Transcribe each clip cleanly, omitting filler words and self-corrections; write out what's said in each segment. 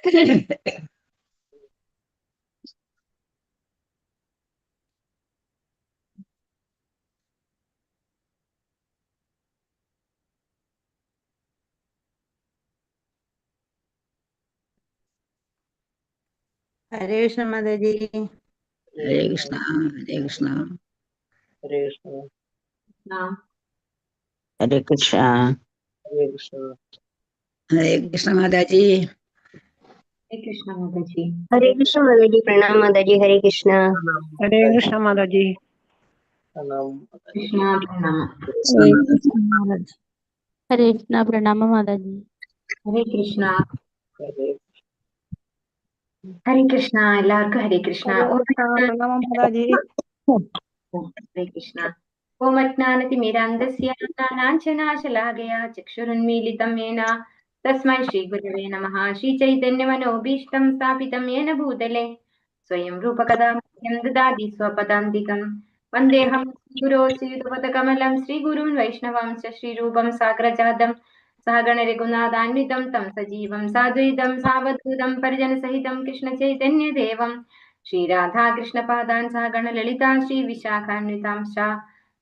ഹരേ കൃഷ്ണ മാതാജി. ഹരേ കൃഷ്ണ, ഹരേ കൃഷ്ണ, ഹരേ കൃഷ്ണ, ഹരേ കൃഷ്ണ, ഹരേ കൃഷ്ണ, ഹരേ കൃഷ്ണ മാതാജി. ഹരേ കൃഷ്ണ മാതാജി. ഹരേ കൃഷ്ണ മാതാജി. പ്രണാം മാതാജി. ഹരേ കൃഷ്ണ. ഹരേ കൃഷ്ണ മാതാജി. പ്രണാം. കൃഷ്ണ പ്രണാമം. ഹരേ കൃഷ്ണ പ്രണാമ മാതാജി. ഹരേ കൃഷ്ണ. ഹരേ ഹരേ കൃഷ്ണ. എല്ലാവർക്കും ഹരേ കൃഷ്ണ. പ്രണാമം മാതാജി. ഹരേ കൃഷ്ണ. ഓം അജ്ഞാനതിമിരാന്ധസ്യ ജ്ഞാനാഞ്ജനാശലാകയാ ചക്ഷുരുന്മീലിതം യേന തസ്മൈ ശ്രീ ഗുരവേ നമഃ. ശ്രീ ചൈതന്യമനോഭീഷ്ടം സ്ഥാപിതം യേന ഭൂതലേ സ്വയം രൂപകഥാ മഹ്യം ദദാതി സ്വപദാന്തികം. വന്ദേഹം ഗുരോ ശ്രീയുതപദകമലം ശ്രീഗുരുൻ വൈഷ്ണവാംശ ശ്രീരൂപം സാഗ്രജാതം സഹഗണ രഘുനാഥാന്വിതം തം സജീവം സാദ്വൈതം സാവധൂതം പരിജനസഹിതം കൃഷ്ണ ചൈതന്യദേവം ശ്രീരാധാകൃഷ്ണപാദാൻ സഹഗണ ലളിതാ ശ്രീ വിശാഖാന്വിതാംശ.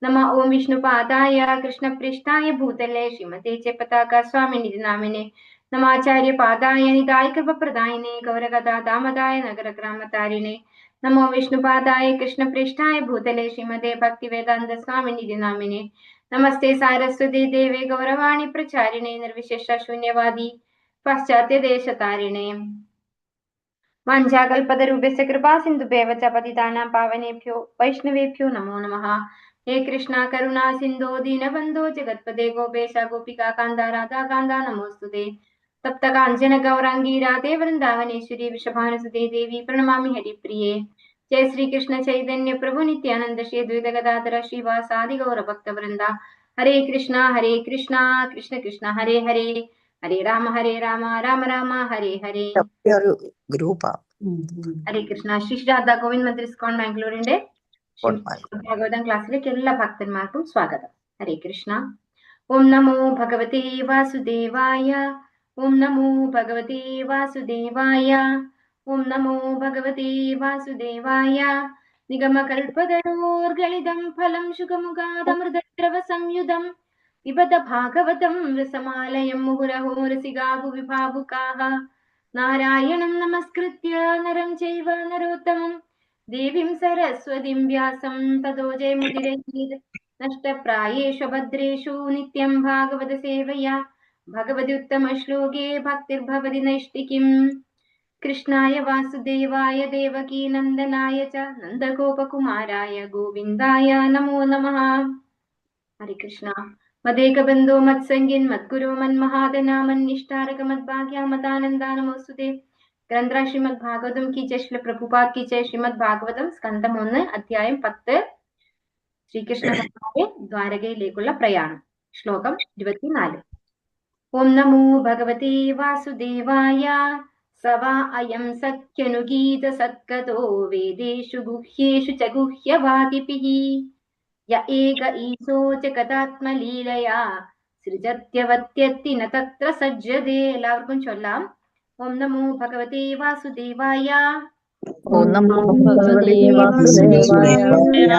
നമ ഓം വിഷ്ണുപാദായ കൃഷ്ണപ്രേഷ്ഠായ ഭൂതലേ ശ്രീമതേ ച പതാക സ്വാമിനിധി നാമിനെ നമാചാര്യപാദായ നിതായ കൃപപ്രദായിനെ ഗൗരഗദാ ദാമദായ നഗരഗ്രാമതാരിണേ. നമോ വിഷ്ണുപാദായ കൃഷ്ണപ്രേഷ്ഠായ ഭൂതലേ ശ്രീമതേ ഭക്തിവേദാന്ത സ്വാമിനിധി നാമിനെ നമസ്തേ സാരസ്വതി ദേവേ ഗൗരവാണി പ്രചാരിണേ നിർവിശേഷ ശൂന്യവാദി പാശ്ചാത്യദേശതാരിണേ. വാഞ്ചാകൽപതരൂപസ്യ കൃപാ സിന്ധുഭ്യവ ച പതിതാനാം പാവനേഭ്യോ വൈഷ്ണവേഭ്യോ നമോ നമഃ. ഹേ കൃഷ്ണ കരുണാ സിന്ധോ ദീനബന്ധോ ജഗത്പദേ ഗോപേശ ഗോപികാ കാന്ത രാധാ കാന്ത നമോസ്തുതേ. തപ്ത കാഞ്ചന ഗൗരാംഗീ രാധേ വൃന്ദാവനേശ്വരി വൃഷഭാനുസുതേ ദേവി പ്രണമാമി ഹരിപ്രിയേ. ജയ ശ്രീ കൃഷ്ണ ചൈതന്യ പ്രഭു നിത്യാനന്ദ ശ്രീ ദ്വൈത ഗദാധര ശ്രീവാസാദി ഗൗര ഭക്ത വൃന്ദ. ഹരേ കൃഷ്ണ കൃഷ്ണ കൃഷ്ണ ഹരേ ഹരേ, ഹരേ രാമ രാമ രാമ ഹരേ ഹരേ. ഹരേ കൃഷ്ണ. ശ്രീ രാധാ ഗോവിന്ദ് മന്ദിർ ഇസ്കോൺ ബാംഗ്ലൂരിന്റെ ഭാഗവതം ക്ലാസ്സിലേക്ക് എല്ലാ ഭക്തന്മാർക്കും സ്വാഗതം. ഹരേ കൃഷ്ണ. ഓം നമോ ഭഗവതേ വാസുദേവായ. ഓം നമോ ഭഗവതേ വാസുദേവായ. ഓം നമോ ഭഗവതേ വാസുദേവായ. നിഗമകൽപതരോർഗളിതം ഫലം ശുഖമുഖാദമൃതദ്രവ സംയുതം പിബത ഭാഗവതം രസമാലയം മുഹുരഹോ രസികാ ഭുവി ഭാവുകാഃ. നാരായണം നമസ്കൃത്യ നരം ചൈവ നരോത്തമം ദേവീം സരസ്വതീം വ്യാസം തതോ ജയമുദിരയീത്. നഷ്ടപ്രായേഷു ഭദ്രേഷു നിത്യം ഭാഗവത സേവയാ ഭഗവതി ഉത്തമ ശ്ലോകേ ഭക്തിർഭവതി നൈഷ്ഠികീം. കൃഷ്ണായ വാസുദേവായ ദേവകീ നന്ദനായ ച നന്ദഗോപകുമാരായ ഗോവിന്ദായ നമോ നമഃ. ഹരേ കൃഷ്ണ. മദേകബന്ധോ മത്സംഗിൻ മദ്ഗുരോ മന്മഹാദന മന്നിഷ്ഠാരക മദ്ഭാഗ്യ മദാനന്ദ നമോസ്തുതേ. ഗ്രന്ഥ ശ്രീമദ് ഭാഗവതം കി ജയ. ശ്രീല പ്രഭുപാദ് കി ജയ. ശ്രീമദ് ഭാഗവതം സ്കന്ധം 1 അധ്യായം 10. ശ്രീകൃഷ്ണ ദ്വാരകയിലേക്കുള്ള പ്രയാണം. ശ്ലോകം 24. ഓം നമോ ഭഗവതേ വാസുദേവായ. സവാ അയം സഖ്യനുഗീത സത്കതോ വേദേഷു ഗുഹ്യേഷു ച ഗുഹ്യവാദിഭിഃ. യ ഏക ഈശോ ജഗദാത്മലീലയാ സൃജത്യവത്യത്തി ന തത്ര സജ്ജതേ. എല്ലാവർക്കും ചൊല്ലാം. ഓം നമോ ഭഗവതേ വാസുദേവായ. ഓം നമോ ഭഗവതേ വാസുദേവായ.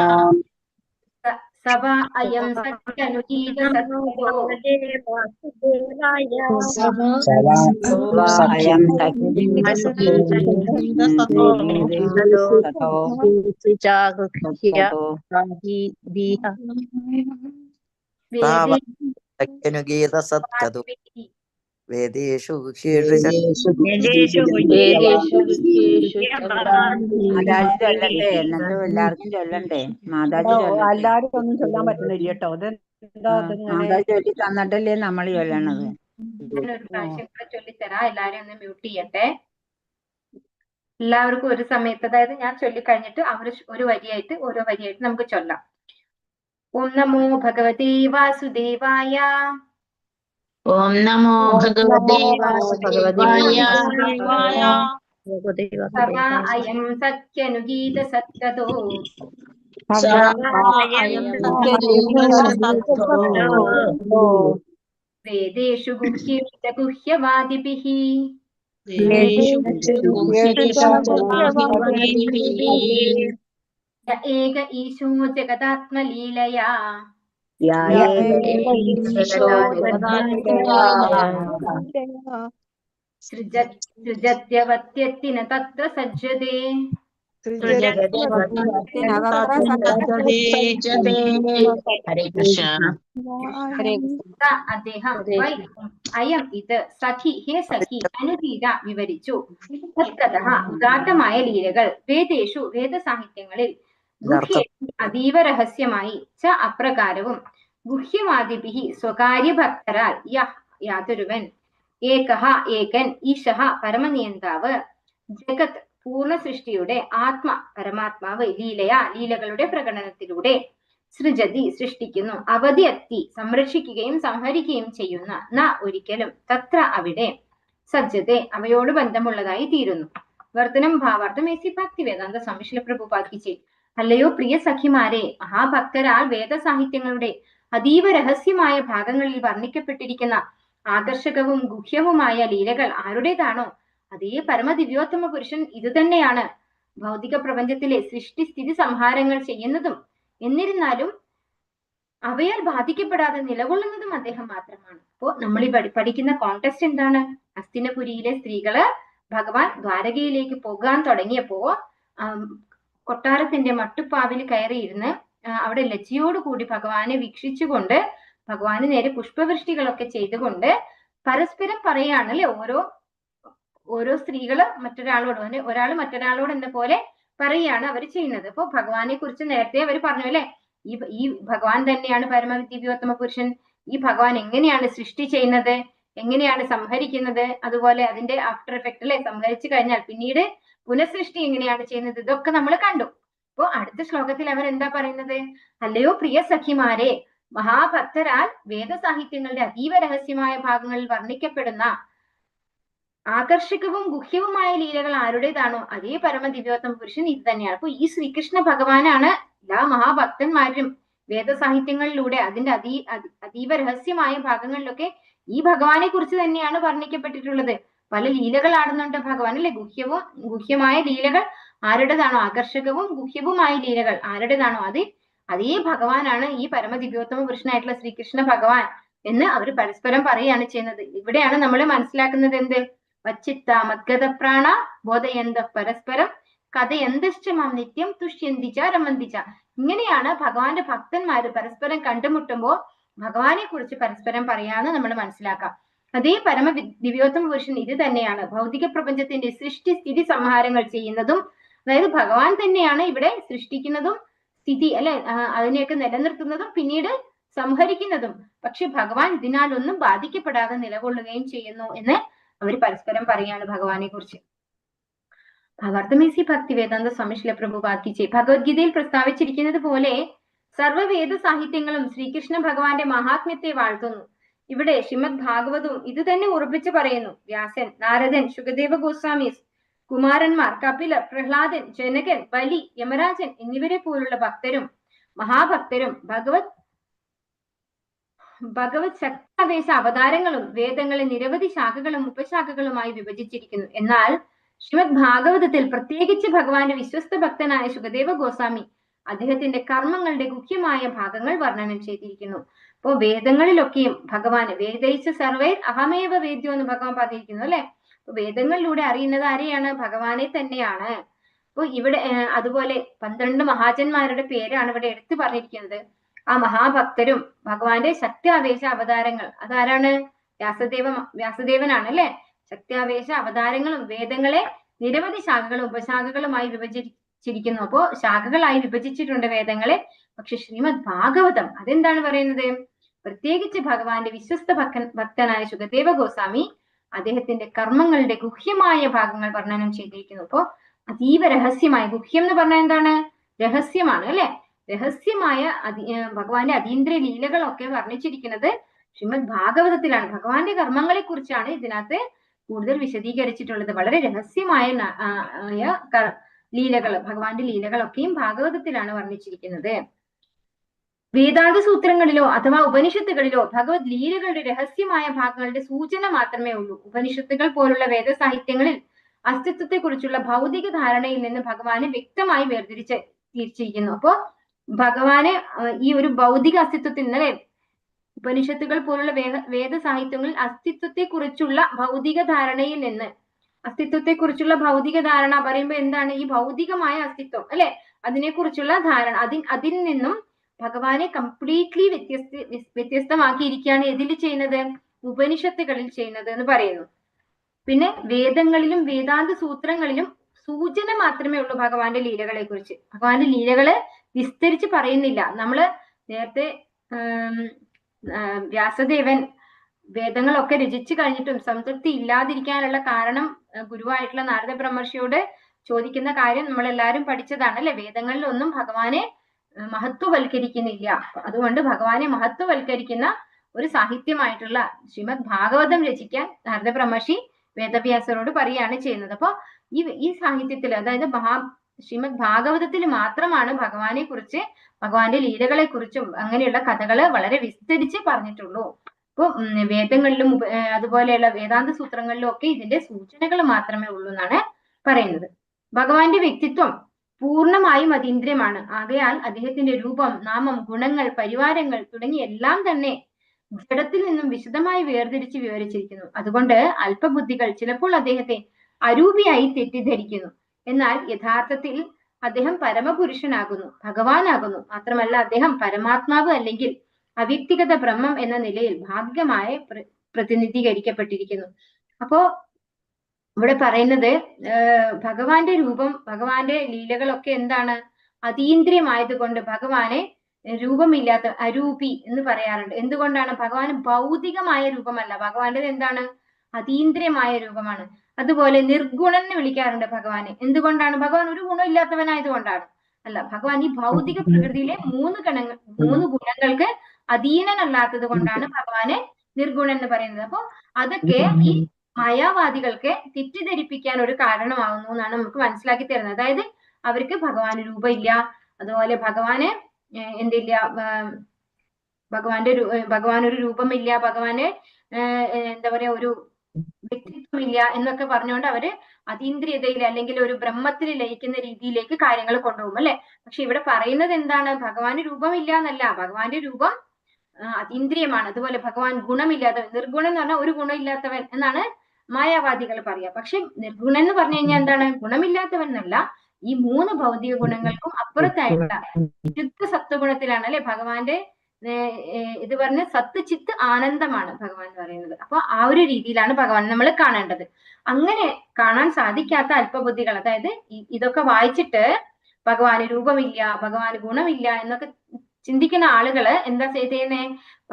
സവാ അയം സഖ്യനുഗീത സത്കതോ വേദേഷു മാതാജി ചൊല്ലണ്ടേ? എന്നിട്ട് എല്ലാവർക്കും ചൊല്ലണ്ടേ? മാതാജി എല്ലാരും ഒന്നും ചൊല്ലാൻ പറ്റുന്നില്ല കേട്ടോ. മാതാജി ചൊല്ലി തന്നിട്ടല്ലേ നമ്മൾ ചൊല്ലണത്. ഞാനൊരു പ്രാവശ്യം കൂടെ ചൊല്ലിത്തരാം. എല്ലാരും ഒന്ന് മ്യൂട്ട് ചെയ്യട്ടെ. എല്ലാവർക്കും ഒരു സമയത്ത്, അതായത് ഞാൻ ചൊല്ലിക്കഴിഞ്ഞിട്ട് അവർ ഒരു വരിയായിട്ട് ഓരോ വരിയായിട്ട് നമുക്ക് ചൊല്ലാം. ഓം നമോ ഭഗവതേ വാസുദേവായ. ഓം നമോ ഭഗവതേ വാസുദേവായ. സവാ അയം സഖ്യനുഗീത സത്കതോ വേദേഷു ഗുഹ്യേഷു ച ഗുഹ്യവാദിഭിഃ. ദേവേഷു ഗുഹ്യവാദിഭിः യ ഏക ഈശോ ജഗതാത്മലീലയാ ഈശോ ജഗദാത്മലീലയാ സൃജത്യവത്യത്തിന തത്ര സജ്ജതേ. ഹരേ കൃഷ്ണ. അദ്ദേഹം വൈ അയം ഇത് സഖി ഹേ സഖി അനുതീത വിവരിച്ചു. തത്കഥ ഉദാത്തമായ ലീലകൾ വേദേഷു വേദസാഹിത്യങ്ങളിൽ ഗുഹ്യ അതീവ രഹസ്യമായി ച അപ്രകാരവും ഗുഹ്യവാദിഭിः സ്വകാര്യഭക്തരാൽ യാതൊരുവൻ ഏകഃ ഏകൻ ഈശഃ പരമനിയന്താവ് ജഗത് പൂർണ്ണ സൃഷ്ടിയുടെ പരമാത്മാവ് ലീലകളുടെ പ്രകടനത്തിലൂടെ സൃജതി സൃഷ്ടിക്കുന്നു അവധിയത്തി സംരക്ഷിക്കുകയും സംഹരിക്കുകയും ചെയ്യുന്ന ന ഒരിക്കലും തത്ര അവിടെ സജ്ജത്തെ അവയോട് ബന്ധമുള്ളതായി തീരുന്നു. വർത്തനം ഭാവാർത്ഥം എസി ഭക്തിവേദാന്ത സ്വാമി ശ്രീല പ്രഭുപാദിക്ക്. അല്ലയോ പ്രിയ സഖിമാരെ, മഹാഭക്തരാൽ വേദസാഹിത്യങ്ങളുടെ അതീവ രഹസ്യമായ ഭാഗങ്ങളിൽ വർണ്ണിക്കപ്പെട്ടിരിക്കുന്ന ആകർഷകവും ഗുഹ്യവുമായ ലീലകൾ ആരുടേതാണോ അതേ പരമദിവ്യോത്തമ പുരുഷൻ ഇത് തന്നെയാണ്. ഭൗതിക പ്രപഞ്ചത്തിലെ സൃഷ്ടി സ്ഥിതി സംഹാരങ്ങൾ ചെയ്യുന്നതും എന്നിരുന്നാലും അവയാൽ ബാധിക്കപ്പെടാതെ നിലകൊള്ളുന്നതും അദ്ദേഹം മാത്രമാണ്. അപ്പോ നമ്മൾ ഈ പഠിക്കുന്ന കോണ്ടെക്സ്റ്റ് എന്താണ്? ഹസ്തിനപുരിയിലെ സ്ത്രീകള് ഭഗവാൻ ദ്വാരകയിലേക്ക് പോകാൻ തുടങ്ങിയപ്പോ കൊട്ടാരത്തിന്റെ മട്ടുപ്പാവിൽ കയറിയിരുന്ന് അവിടെ ലജ്ജയോടുകൂടി ഭഗവാനെ വീക്ഷിച്ചുകൊണ്ട് ഭഗവാന് നേരെ പുഷ്പവൃഷ്ടികളൊക്കെ ചെയ്തുകൊണ്ട് പരസ്പരം പറയാണ് അല്ലെ, ഓരോ സ്ത്രീകള് മറ്റൊരാളോട് ഒരാൾ മറ്റൊരാളോട് എന്ന പോലെ പറയുകയാണ് അവർ ചെയ്യുന്നത്. അപ്പൊ ഭഗവാനെ കുറിച്ച് നേരത്തെ അവർ പറഞ്ഞു അല്ലെ, ഈ ഭഗവാൻ തന്നെയാണ് പരമദിവ്യോത്തമ പുരുഷൻ. ഈ ഭഗവാൻ എങ്ങനെയാണ് സൃഷ്ടി ചെയ്യുന്നത്, എങ്ങനെയാണ് സംഹരിക്കുന്നത്, അതുപോലെ അതിന്റെ ആഫ്റ്റർ എഫക്ട് അല്ലെ, സംഹരിച്ചു കഴിഞ്ഞാൽ പിന്നീട് പുനഃസൃഷ്ടി എങ്ങനെയാണ് ചെയ്യുന്നത്, ഇതൊക്കെ നമ്മൾ കണ്ടു. അപ്പോ അടുത്ത ശ്ലോകത്തിൽ അവർ എന്താ പറയുന്നത്? അല്ലയോ പ്രിയ സഖിമാരെ, മഹാഭക്തരാൽ വേദസാഹിത്യങ്ങളുടെ അതീവ രഹസ്യമായ ഭാഗങ്ങളിൽ വർണ്ണിക്കപ്പെടുന്ന ആകർഷകവും ഗുഹ്യവുമായ ലീലകൾ ആരുടേതാണോ അതേ പരമദിവ്യോത്തമ പുരുഷൻ ഇത് തന്നെയാണ്. അപ്പൊ ഈ ശ്രീകൃഷ്ണ ഭഗവാനാണ് എല്ലാ മഹാഭക്തന്മാരും വേദസാഹിത്യങ്ങളിലൂടെ അതിന്റെ അതീവ രഹസ്യമായ ഭാഗങ്ങളിലൊക്കെ ഈ ഭഗവാനെ കുറിച്ച് തന്നെയാണ് വർണ്ണിക്കപ്പെട്ടിട്ടുള്ളത്. പല ലീലകളാടുന്നുണ്ട് ഭഗവാൻ അല്ലെ, ഗുഹ്യമായ ലീലകൾ ആരുടേതാണോ, ആകർഷകവും ഗുഹ്യവുമായ ലീലകൾ ആരുടേതാണോ അതേ ഭഗവാനാണ് ഈ പരമദിവ്യോത്തമ പുരുഷനായിട്ടുള്ള ശ്രീകൃഷ്ണ ഭഗവാൻ എന്ന് അവർ പരസ്പരം പറയുകയാണ് ചെയ്യുന്നത്. ഇവിടെയാണ് നമ്മൾ മനസ്സിലാക്കുന്നത് എന്ത്? വച്ചിത്ത മദ്ഗത പ്രാണ ബോധയന്ത പരസ്പരം കഥയന്തശ്ചമാം നിത്യം തുഷ്യന്തിച്ച രമന്തിച്ച. ഇങ്ങനെയാണ് ഭഗവാന്റെ ഭക്തന്മാര് പരസ്പരം കണ്ടുമുട്ടുമ്പോ ഭഗവാനെ കുറിച്ച് പരസ്പരം പറയാന്ന് നമ്മൾ മനസ്സിലാക്കാം. അതേ പരമ ദിവ്യോത്തമ പുരുഷൻ ഇത് തന്നെയാണ്. ഭൗതിക പ്രപഞ്ചത്തിന്റെ സൃഷ്ടി സ്ഥിതി സംഹാരങ്ങൾ ചെയ്യുന്നതും, അതായത് ഭഗവാൻ തന്നെയാണ് ഇവിടെ സൃഷ്ടിക്കുന്നതും സ്ഥിതി അല്ലെ അതിനെയൊക്കെ നിലനിർത്തുന്നതും പിന്നീട് സംഹരിക്കുന്നതും. പക്ഷെ ഭഗവാൻ ഇതിനാലൊന്നും ബാധിക്കപ്പെടാതെ നിലകൊള്ളുകയും ചെയ്യുന്നു എന്ന് അവർ പരസ്പരം പറയാണ് ഭഗവാനെ കുറിച്ച്. ഭാവാർത്ഥമേസി ഭക്തിവേദാന്ത സ്വാമി ശ്രീല പ്രഭുപാദിക്ക് ഭഗവത്ഗീതയിൽ പ്രസ്താവിച്ചിരിക്കുന്നത് പോലെ സർവ്വവേദ സാഹിത്യങ്ങളും ശ്രീകൃഷ്ണ ഭഗവാന്റെ മഹാത്മ്യത്തെ വാഴ്ത്തുന്നു. ഇവിടെ ശ്രീമദ് ഭാഗവതവും ഇത് തന്നെ ഉറപ്പിച്ചു പറയുന്നു. വ്യാസൻ, നാരദൻ, ശുകദേവ ഗോസ്വാമി, കുമാരന്മാർ, കപിലർ, പ്രഹ്ലാദൻ, ജനകൻ, ബലി, യമരാജൻ എന്നിവരെ പോലുള്ള ഭക്തരും മഹാഭക്തരും ഭഗവത് ശക്താവേശ അവതാരങ്ങളും വേദങ്ങളെ നിരവധി ശാഖകളും ഉപശാഖകളുമായി വിഭജിച്ചിരിക്കുന്നു. എന്നാൽ ശ്രീമദ് ഭാഗവതത്തിൽ പ്രത്യേകിച്ച് ഭഗവാന്റെ വിശ്വസ്ത ഭക്തനായ ശുകദേവ ഗോസ്വാമി അദ്ദേഹത്തിന്റെ കർമ്മങ്ങളുടെ ഗുഹ്യമായ ഭാഗങ്ങൾ വർണ്ണനം ചെയ്തിരിക്കുന്നു. അപ്പോ വേദങ്ങളിലൊക്കെയും ഭഗവാന് വേദൈച്ച സർവൈർ അഹമേവ വേദ്യോ എന്ന് ഭഗവാൻ പറഞ്ഞിരിക്കുന്നു അല്ലെ. അപ്പൊ വേദങ്ങളിലൂടെ അറിയുന്നത് ആരെയാണ്? ഭഗവാനെ തന്നെയാണ്. അപ്പൊ ഇവിടെ അതുപോലെ 12 മഹാജന്മാരുടെ പേരാണ് ഇവിടെ എടുത്തു പറഞ്ഞിരിക്കുന്നത്. ആ മഹാഭക്തരും ഭഗവാന്റെ ശക്ത്യാവേശ അവതാരങ്ങൾ അതാരാണ്? വ്യാസദേവനാണ് അല്ലെ. ശക്ത്യാവേശ അവതാരങ്ങളും വേദങ്ങളെ നിരവധി ശാഖകളും ഉപശാഖകളുമായി വിഭജിച്ചിരിക്കുന്നു. അപ്പോ ശാഖകളായി വിഭജിച്ചിട്ടുണ്ട് വേദങ്ങളെ. പക്ഷെ ശ്രീമദ് ഭാഗവതം അതെന്താണ് പറയുന്നത്? പ്രത്യേകിച്ച് ഭഗവാന്റെ വിശ്വസ്ത ഭക്തനായ ശുകദേവ ഗോസ്വാമി അദ്ദേഹത്തിന്റെ കർമ്മങ്ങളുടെ ഗുഹ്യമായ ഭാഗങ്ങൾ വർണ്ണനം ചെയ്തിരിക്കുന്നു. അപ്പോ അതീവ രഹസ്യമായ, ഗുഹ്യം എന്ന് പറഞ്ഞാൽ എന്താണ്? രഹസ്യമാണ് അല്ലെ. രഹസ്യമായ ഭഗവാന്റെ അതീന്ദ്രിയ ലീലകളൊക്കെ വർണ്ണിച്ചിരിക്കുന്നത് ശ്രീമദ് ഭാഗവതത്തിലാണ്. ഭഗവാന്റെ കർമ്മങ്ങളെ കുറിച്ചാണ് ഇതിനകത്ത് കൂടുതൽ വിശദീകരിച്ചിട്ടുള്ളത്. വളരെ രഹസ്യമായ ലീലകൾ, ഭഗവാന്റെ ലീലകളൊക്കെയും ഭാഗവതത്തിലാണ് വർണ്ണിച്ചിരിക്കുന്നത്. വേദാന്ത സൂത്രങ്ങളിലോ അഥവാ ഉപനിഷത്തുകളിലോ ഭഗവത് ലീലകളുടെ രഹസ്യമായ ഭാഗങ്ങളുടെ സൂചന മാത്രമേ ഉള്ളൂ. ഉപനിഷത്തുകൾ പോലുള്ള വേദസാഹിത്യങ്ങളിൽ അസ്തിത്വത്തെക്കുറിച്ചുള്ള ഭൗതിക ധാരണയിൽ നിന്ന് ഭഗവാനെ വ്യക്തമായി തിരിച്ചിരിക്കുന്നു. അപ്പോ ഭഗവാന് ഈ ഒരു ഭൗതിക അസ്തിത്വത്തിൽ നിന്ന്, ഉപനിഷത്തുകൾ പോലുള്ള വേദസാഹിത്യങ്ങളിൽ അസ്തിത്വത്തെക്കുറിച്ചുള്ള ഭൗതിക ധാരണയിൽ നിന്ന്, അസ്തിത്വത്തെക്കുറിച്ചുള്ള ഭൗതിക ധാരണ പറയുമ്പോൾ എന്താണ്? ഈ ഭൗതികമായ അസ്തിത്വം അല്ലെ, അതിനെക്കുറിച്ചുള്ള ധാരണ, അതിൽ നിന്നും ഭഗവാനെ കംപ്ലീറ്റ്ലി വ്യത്യസ്തമാക്കിയിരിക്കുകയാണ് ഇതിൽ ചെയ്യുന്നത്, ഉപനിഷത്തുകളിൽ ചെയ്യുന്നത് എന്ന് പറയുന്നു. പിന്നെ വേദങ്ങളിലും വേദാന്ത സൂത്രങ്ങളിലും സൂചന മാത്രമേ ഉള്ളൂ ഭഗവാന്റെ ലീലകളെ കുറിച്ച്. ഭഗവാന്റെ ലീലകള് വിസ്തരിച്ച് പറയുന്നില്ല. നമ്മള് നേരത്തെ വ്യാസദേവൻ വേദങ്ങളൊക്കെ രചിച്ചു കഴിഞ്ഞിട്ടും സംതൃപ്തി ഇല്ലാതിരിക്കാനുള്ള കാരണം ഗുരുവായിട്ടുള്ള നാരദ ബ്രഹ്മർഷിയോട് ചോദിക്കുന്ന കാര്യം നമ്മളെല്ലാരും പഠിച്ചതാണ് അല്ലെ. വേദങ്ങളിലൊന്നും ഭഗവാനെ മഹത്വവൽക്കരിക്കുന്നില്ല. അതുകൊണ്ട് ഭഗവാനെ മഹത്വവൽക്കരിക്കുന്ന ഒരു സാഹിത്യമായിട്ടുള്ള ശ്രീമദ് ഭാഗവതം രചിക്കാൻ നാരദ ബ്രഹ്മർഷി വേദവ്യാസരോട് പറയുകയാണ് ചെയ്യുന്നത്. അപ്പൊ ഈ സാഹിത്യത്തിൽ, അതായത് ശ്രീമദ് ഭാഗവതത്തിൽ മാത്രമാണ് ഭഗവാനെ കുറിച്ച്, ഭഗവാന്റെ ലീലകളെ കുറിച്ചും അങ്ങനെയുള്ള കഥകള് വളരെ വിസ്തരിച്ച് പറഞ്ഞിട്ടുള്ളൂ. അപ്പൊ വേദങ്ങളിലും അതുപോലെയുള്ള വേദാന്ത സൂത്രങ്ങളിലും ഒക്കെ ഇതിന്റെ സൂചനകൾ മാത്രമേ ഉള്ളൂ എന്നാണ് പറയുന്നത്. ഭഗവാന്റെ വ്യക്തിത്വം പൂർണ്ണമായും അതീന്ദ്രിയമാണ്. ആകയാൽ അദ്ദേഹത്തിന്റെ രൂപം, നാമം, ഗുണങ്ങൾ, പരിവാരങ്ങൾ തുടങ്ങിയ എല്ലാം തന്നെ ജഡത്തിൽ നിന്നും വിശദമായി വേർതിരിച്ച് വിവരിച്ചിരിക്കുന്നു. അതുകൊണ്ട് അല്പബുദ്ധികൾ ചിലപ്പോൾ അദ്ദേഹത്തെ അരൂപിയായി തെറ്റിദ്ധരിക്കുന്നു. എന്നാൽ യഥാർത്ഥത്തിൽ അദ്ദേഹം പരമപുരുഷനാകുന്നു, ഭഗവാനാകുന്നു. മാത്രമല്ല അദ്ദേഹം പരമാത്മാവ് അല്ലെങ്കിൽ അവ്യക്തിഗത ബ്രഹ്മം എന്ന നിലയിൽ ഭാഗികമായി പ്രതിനിധീകരിക്കപ്പെട്ടിരിക്കുന്നു. അപ്പോ ഇവിടെ പറയുന്നത് ഭഗവാന്റെ രൂപം, ഭഗവാന്റെ ലീലകളൊക്കെ എന്താണ്? അതീന്ദ്രിയമായതുകൊണ്ട് ഭഗവാനെ രൂപമില്ലാത്ത അരൂപി എന്ന് പറയാറുണ്ട്. എന്തുകൊണ്ടാണ്? ഭഗവാന് ഭൗതികമായ രൂപമല്ല, ഭഗവാന്റേത് എന്താണ്? അതീന്ദ്രിയമായ രൂപമാണ്. അതുപോലെ നിർഗുണൻ എന്ന് വിളിക്കാറുണ്ട് ഭഗവാനെ. എന്തുകൊണ്ടാണ്? ഭഗവാൻ ഒരു ഗുണം ഇല്ലാത്തവനായതുകൊണ്ടാണ്? അല്ല, ഭഗവാൻ ഈ ഭൗതിക പ്രകൃതിയിലെ മൂന്ന് ഗുണങ്ങൾക്ക് അധീനനല്ലാത്തത് കൊണ്ടാണ് ഭഗവാനെ നിർഗുണൻ എന്ന് പറയുന്നത്. അപ്പൊ അതൊക്കെ ഈ മായാവാദികൾക്ക് തെറ്റിദ്ധരിപ്പിക്കാൻ ഒരു കാരണമാകുന്നു എന്നാണ് നമുക്ക് മനസ്സിലാക്കി തരുന്നത്. അതായത് അവർക്ക് ഭഗവാന് രൂപമില്ല, അതുപോലെ ഭഗവാന് എന്തില്ല, ഭഗവാനൊരു രൂപമില്ല, ഭഗവാന് എന്താ പറയാ ഒരു വ്യക്തിത്വമില്ല എന്നൊക്കെ പറഞ്ഞുകൊണ്ട് അവര് അതീന്ദ്രിയതയിൽ അല്ലെങ്കിൽ ഒരു ബ്രഹ്മത്തിൽ ലയിക്കുന്ന രീതിയിലേക്ക് കാര്യങ്ങൾ കൊണ്ടുപോകും അല്ലെ. പക്ഷെ ഇവിടെ പറയുന്നത് എന്താണ്? ഭഗവാന് രൂപമില്ല എന്നല്ല, ഭഗവാന്റെ രൂപം അതീന്ദ്രിയമാണ്. അതുപോലെ ഭഗവാൻ ഗുണമില്ലാത്തവൻ, നിർഗുണൻ എന്ന് പറഞ്ഞാൽ ഒരു ഗുണമില്ലാത്തവൻ എന്നാണ് മായാവാദികൾ പറയുക. പക്ഷെ നിർഗുണൻ എന്ന് പറഞ്ഞു കഴിഞ്ഞാൽ എന്താണ്? ഗുണമില്ലാത്തവൻ എന്നല്ല, ഈ മൂന്ന് ഭൗതിക ഗുണങ്ങൾക്കും അപ്പുറത്തായിട്ടുള്ള ശുദ്ധ സത്വഗുണത്തിലാണ് അല്ലെ ഭഗവാന്റെ ഇത് പറഞ്ഞ സത്ത് ചിത്ത് ആനന്ദമാണ് ഭഗവാൻ പറയുന്നത്. അപ്പൊ ആ ഒരു രീതിയിലാണ് ഭഗവാൻ നമ്മൾ കാണേണ്ടത്. അങ്ങനെ കാണാൻ സാധിക്കാത്ത അല്പബുദ്ധികൾ, അതായത് ഇതൊക്കെ വായിച്ചിട്ട് ഭഗവാന് രൂപമില്ല, ഭഗവാന് ഗുണമില്ല എന്നൊക്കെ ചിന്തിക്കുന്ന ആളുകള് എന്താ ചെയ്യുന്നേ?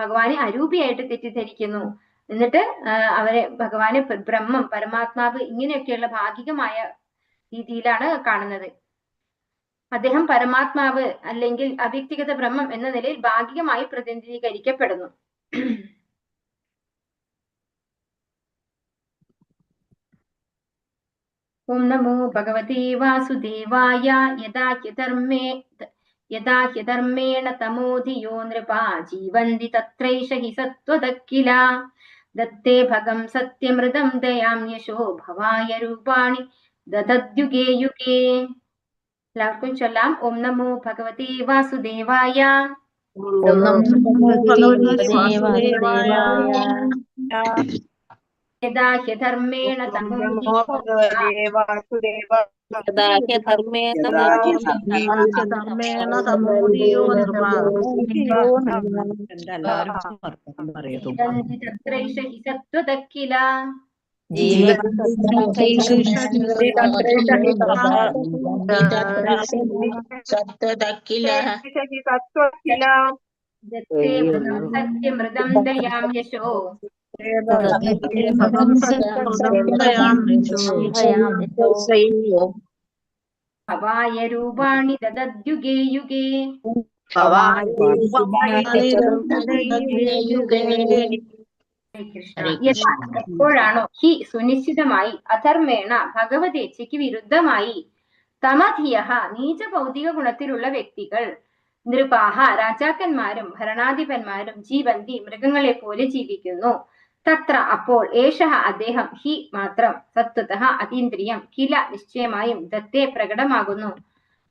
ഭഗവാനെ അരൂപിയായിട്ട് തെറ്റിദ്ധരിക്കുന്നു. എന്നിട്ട് അവരെ ഭഗവാനെ ബ്രഹ്മം, പരമാത്മാവ് ഇങ്ങനെയൊക്കെയുള്ള ഭാഗികമായ രീതിയിലാണ് കാണുന്നത്. അദ്ദേഹം പരമാത്മാവ് അല്ലെങ്കിൽ അവ്യക്തിഗത ബ്രഹ്മം എന്ന നിലയിൽ ഭാഗികമായി പ്രതിനിധീകരിക്കപ്പെടുന്നു. ഓം നമോ ഭഗവതേ വാസുദേവായ. യഥാ ഹ്യധർമ്മേണ തമോധിയോ നൃപാ ജീവന്തി തത്രൈഷ ഹി സത്വതഃ ദത്തേ ഭഗം സത്യമൃതം ദയാം യശോ ഭവായ രൂപാണി ദദദ്യുഗേ യുഗേ. എല്ലാവർക്കും ചൊല്ലാം. ഓം നമോ ഭഗവതേ വാസുദേവായ. യഥാ ഹ്യധർമ്മേണ തമോധിയോ തത്രൈഷ ഹി സത്വതഃ സത്യമൃതം ദയാം യശോ ഭവായ രൂപാണി ദദദ്യുഗേ യുഗേ. എപ്പോഴാണോ ഹി സുനിശ്ചിതമായി അധർമ്മേണ ഭഗവതേച്ഛയ്ക്ക് വിരുദ്ധമായി തമധിയഹ നീച ഭൗതിക ഗുണത്തിലുള്ള വ്യക്തികൾ നൃപാഹ രാജാക്കന്മാരും ഭരണാധിപന്മാരും ജീവന്തി മൃഗങ്ങളെ പോലെ ജീവിക്കുന്നു. തത്ര അപ്പോൾ ഏഷഃ അദ്ദേഹം ഹി മാത്രം സത്വതഃ അതീന്ദ്രിയം കില നിശ്ചയമായും ദത്തേ പ്രകടമാകുന്നു.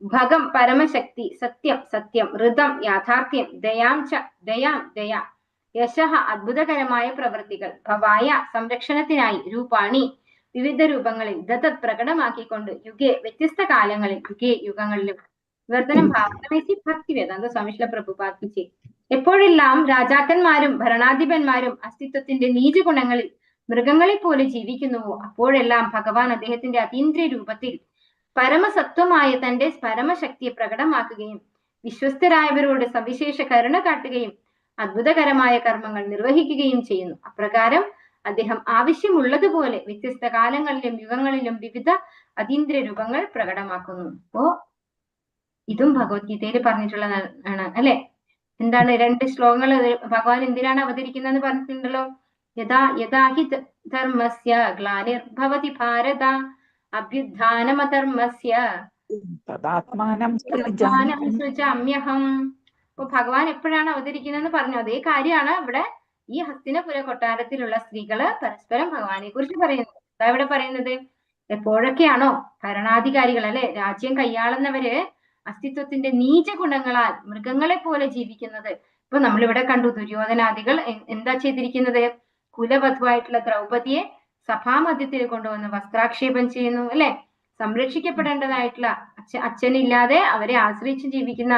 ഭഗം പരമശക്തി സത്യം സത്യം ഋതം യാഥാർത്ഥ്യം ദയാം ച ദയ യശഃ അത്ഭുതകരമായ പ്രവൃത്തികൾ ഭവായ സംരക്ഷണത്തിനായി രൂപാണി വിവിധ രൂപങ്ങളിൽ ദത്തത് പ്രകടമാക്കിക്കൊണ്ട് യുഗേ വ്യത്യസ്ത കാലങ്ങളിൽ യുഗേ യുഗങ്ങളിലും വിവർത്തനം ഭാവനമേസി ഭക്തി വേദാന്ത സ്വാമിശ്രീല പ്രഭുപാദിക്ക് എപ്പോഴെല്ലാം രാജാക്കന്മാരും ഭരണാധിപന്മാരും അസ്തിത്വത്തിന്റെ നീച ഗുണങ്ങളിൽ മൃഗങ്ങളെ പോലെ ജീവിക്കുന്നുവോ അപ്പോഴെല്ലാം ഭഗവാൻ അദ്ദേഹത്തിന്റെ അതീന്ദ്രിയ രൂപത്തിൽ പരമസത്വമായ തന്റെ പരമശക്തിയെ പ്രകടമാക്കുകയും വിശ്വസ്തരായവരോട് സവിശേഷ കരുണ കാട്ടുകയും അത്ഭുതകരമായ കർമ്മങ്ങൾ നിർവഹിക്കുകയും ചെയ്യുന്നു. അപ്രകാരം അദ്ദേഹം ആവശ്യമുള്ളതുപോലെ വ്യത്യസ്ത കാലങ്ങളിലും യുഗങ്ങളിലും വിവിധ അതീന്ദ്രിയ രൂപങ്ങൾ പ്രകടമാക്കുന്നു. അപ്പോ ഇതും ഭഗവത്ഗീതയിൽ പറഞ്ഞിട്ടുള്ളതാണ് അല്ലെ. എന്താണ് 2 ശ്ലോകങ്ങൾ ഭഗവാൻ എന്തിനാണ് അവതരിക്കുന്നതെന്ന് പറഞ്ഞിട്ടുണ്ടല്ലോ. യഥാ ഹി ധർമ്മസ്യ ഗ്ലാനിർഭവതി ഭാരത അഭ്യുത്ഥാനമധർമ്മസ്യ തദാത്മാനം സൃജാമ്യഹം. അപ്പൊ ഭഗവാൻ എപ്പോഴാണ് അവതരിക്കുന്നതെന്ന് പറഞ്ഞു. അതേ കാര്യമാണ് ഇവിടെ ഈ ഹസ്തിനപുര കൊട്ടാരത്തിലുള്ള സ്ത്രീകള് പരസ്പരം ഭഗവാനെ കുറിച്ച് പറയുന്നത്. എന്താ ഇവിടെ പറയുന്നത്? എപ്പോഴൊക്കെയാണോ ഭരണാധികാരികൾ അല്ലെ, രാജ്യം കൈയാളുന്നവര് അസ്തിത്വത്തിന്റെ നീച ഗുണങ്ങളാൽ മൃഗങ്ങളെ പോലെ ജീവിക്കുന്നത്. ഇപ്പൊ നമ്മളിവിടെ കണ്ടു ദുര്യോധനാദികൾ എന്താ ചെയ്തിരിക്കുന്നത്? കുലവധുവായിട്ടുള്ള ദ്രൗപദിയെ സഭാമധ്യത്തിൽ കൊണ്ടുവന്ന് വസ്ത്രാക്ഷേപം ചെയ്യുന്നു അല്ലെ. സംരക്ഷിക്കപ്പെടേണ്ടതായിട്ടുള്ള അച്ഛനില്ലാതെ അവരെ ആശ്രയിച്ച് ജീവിക്കുന്ന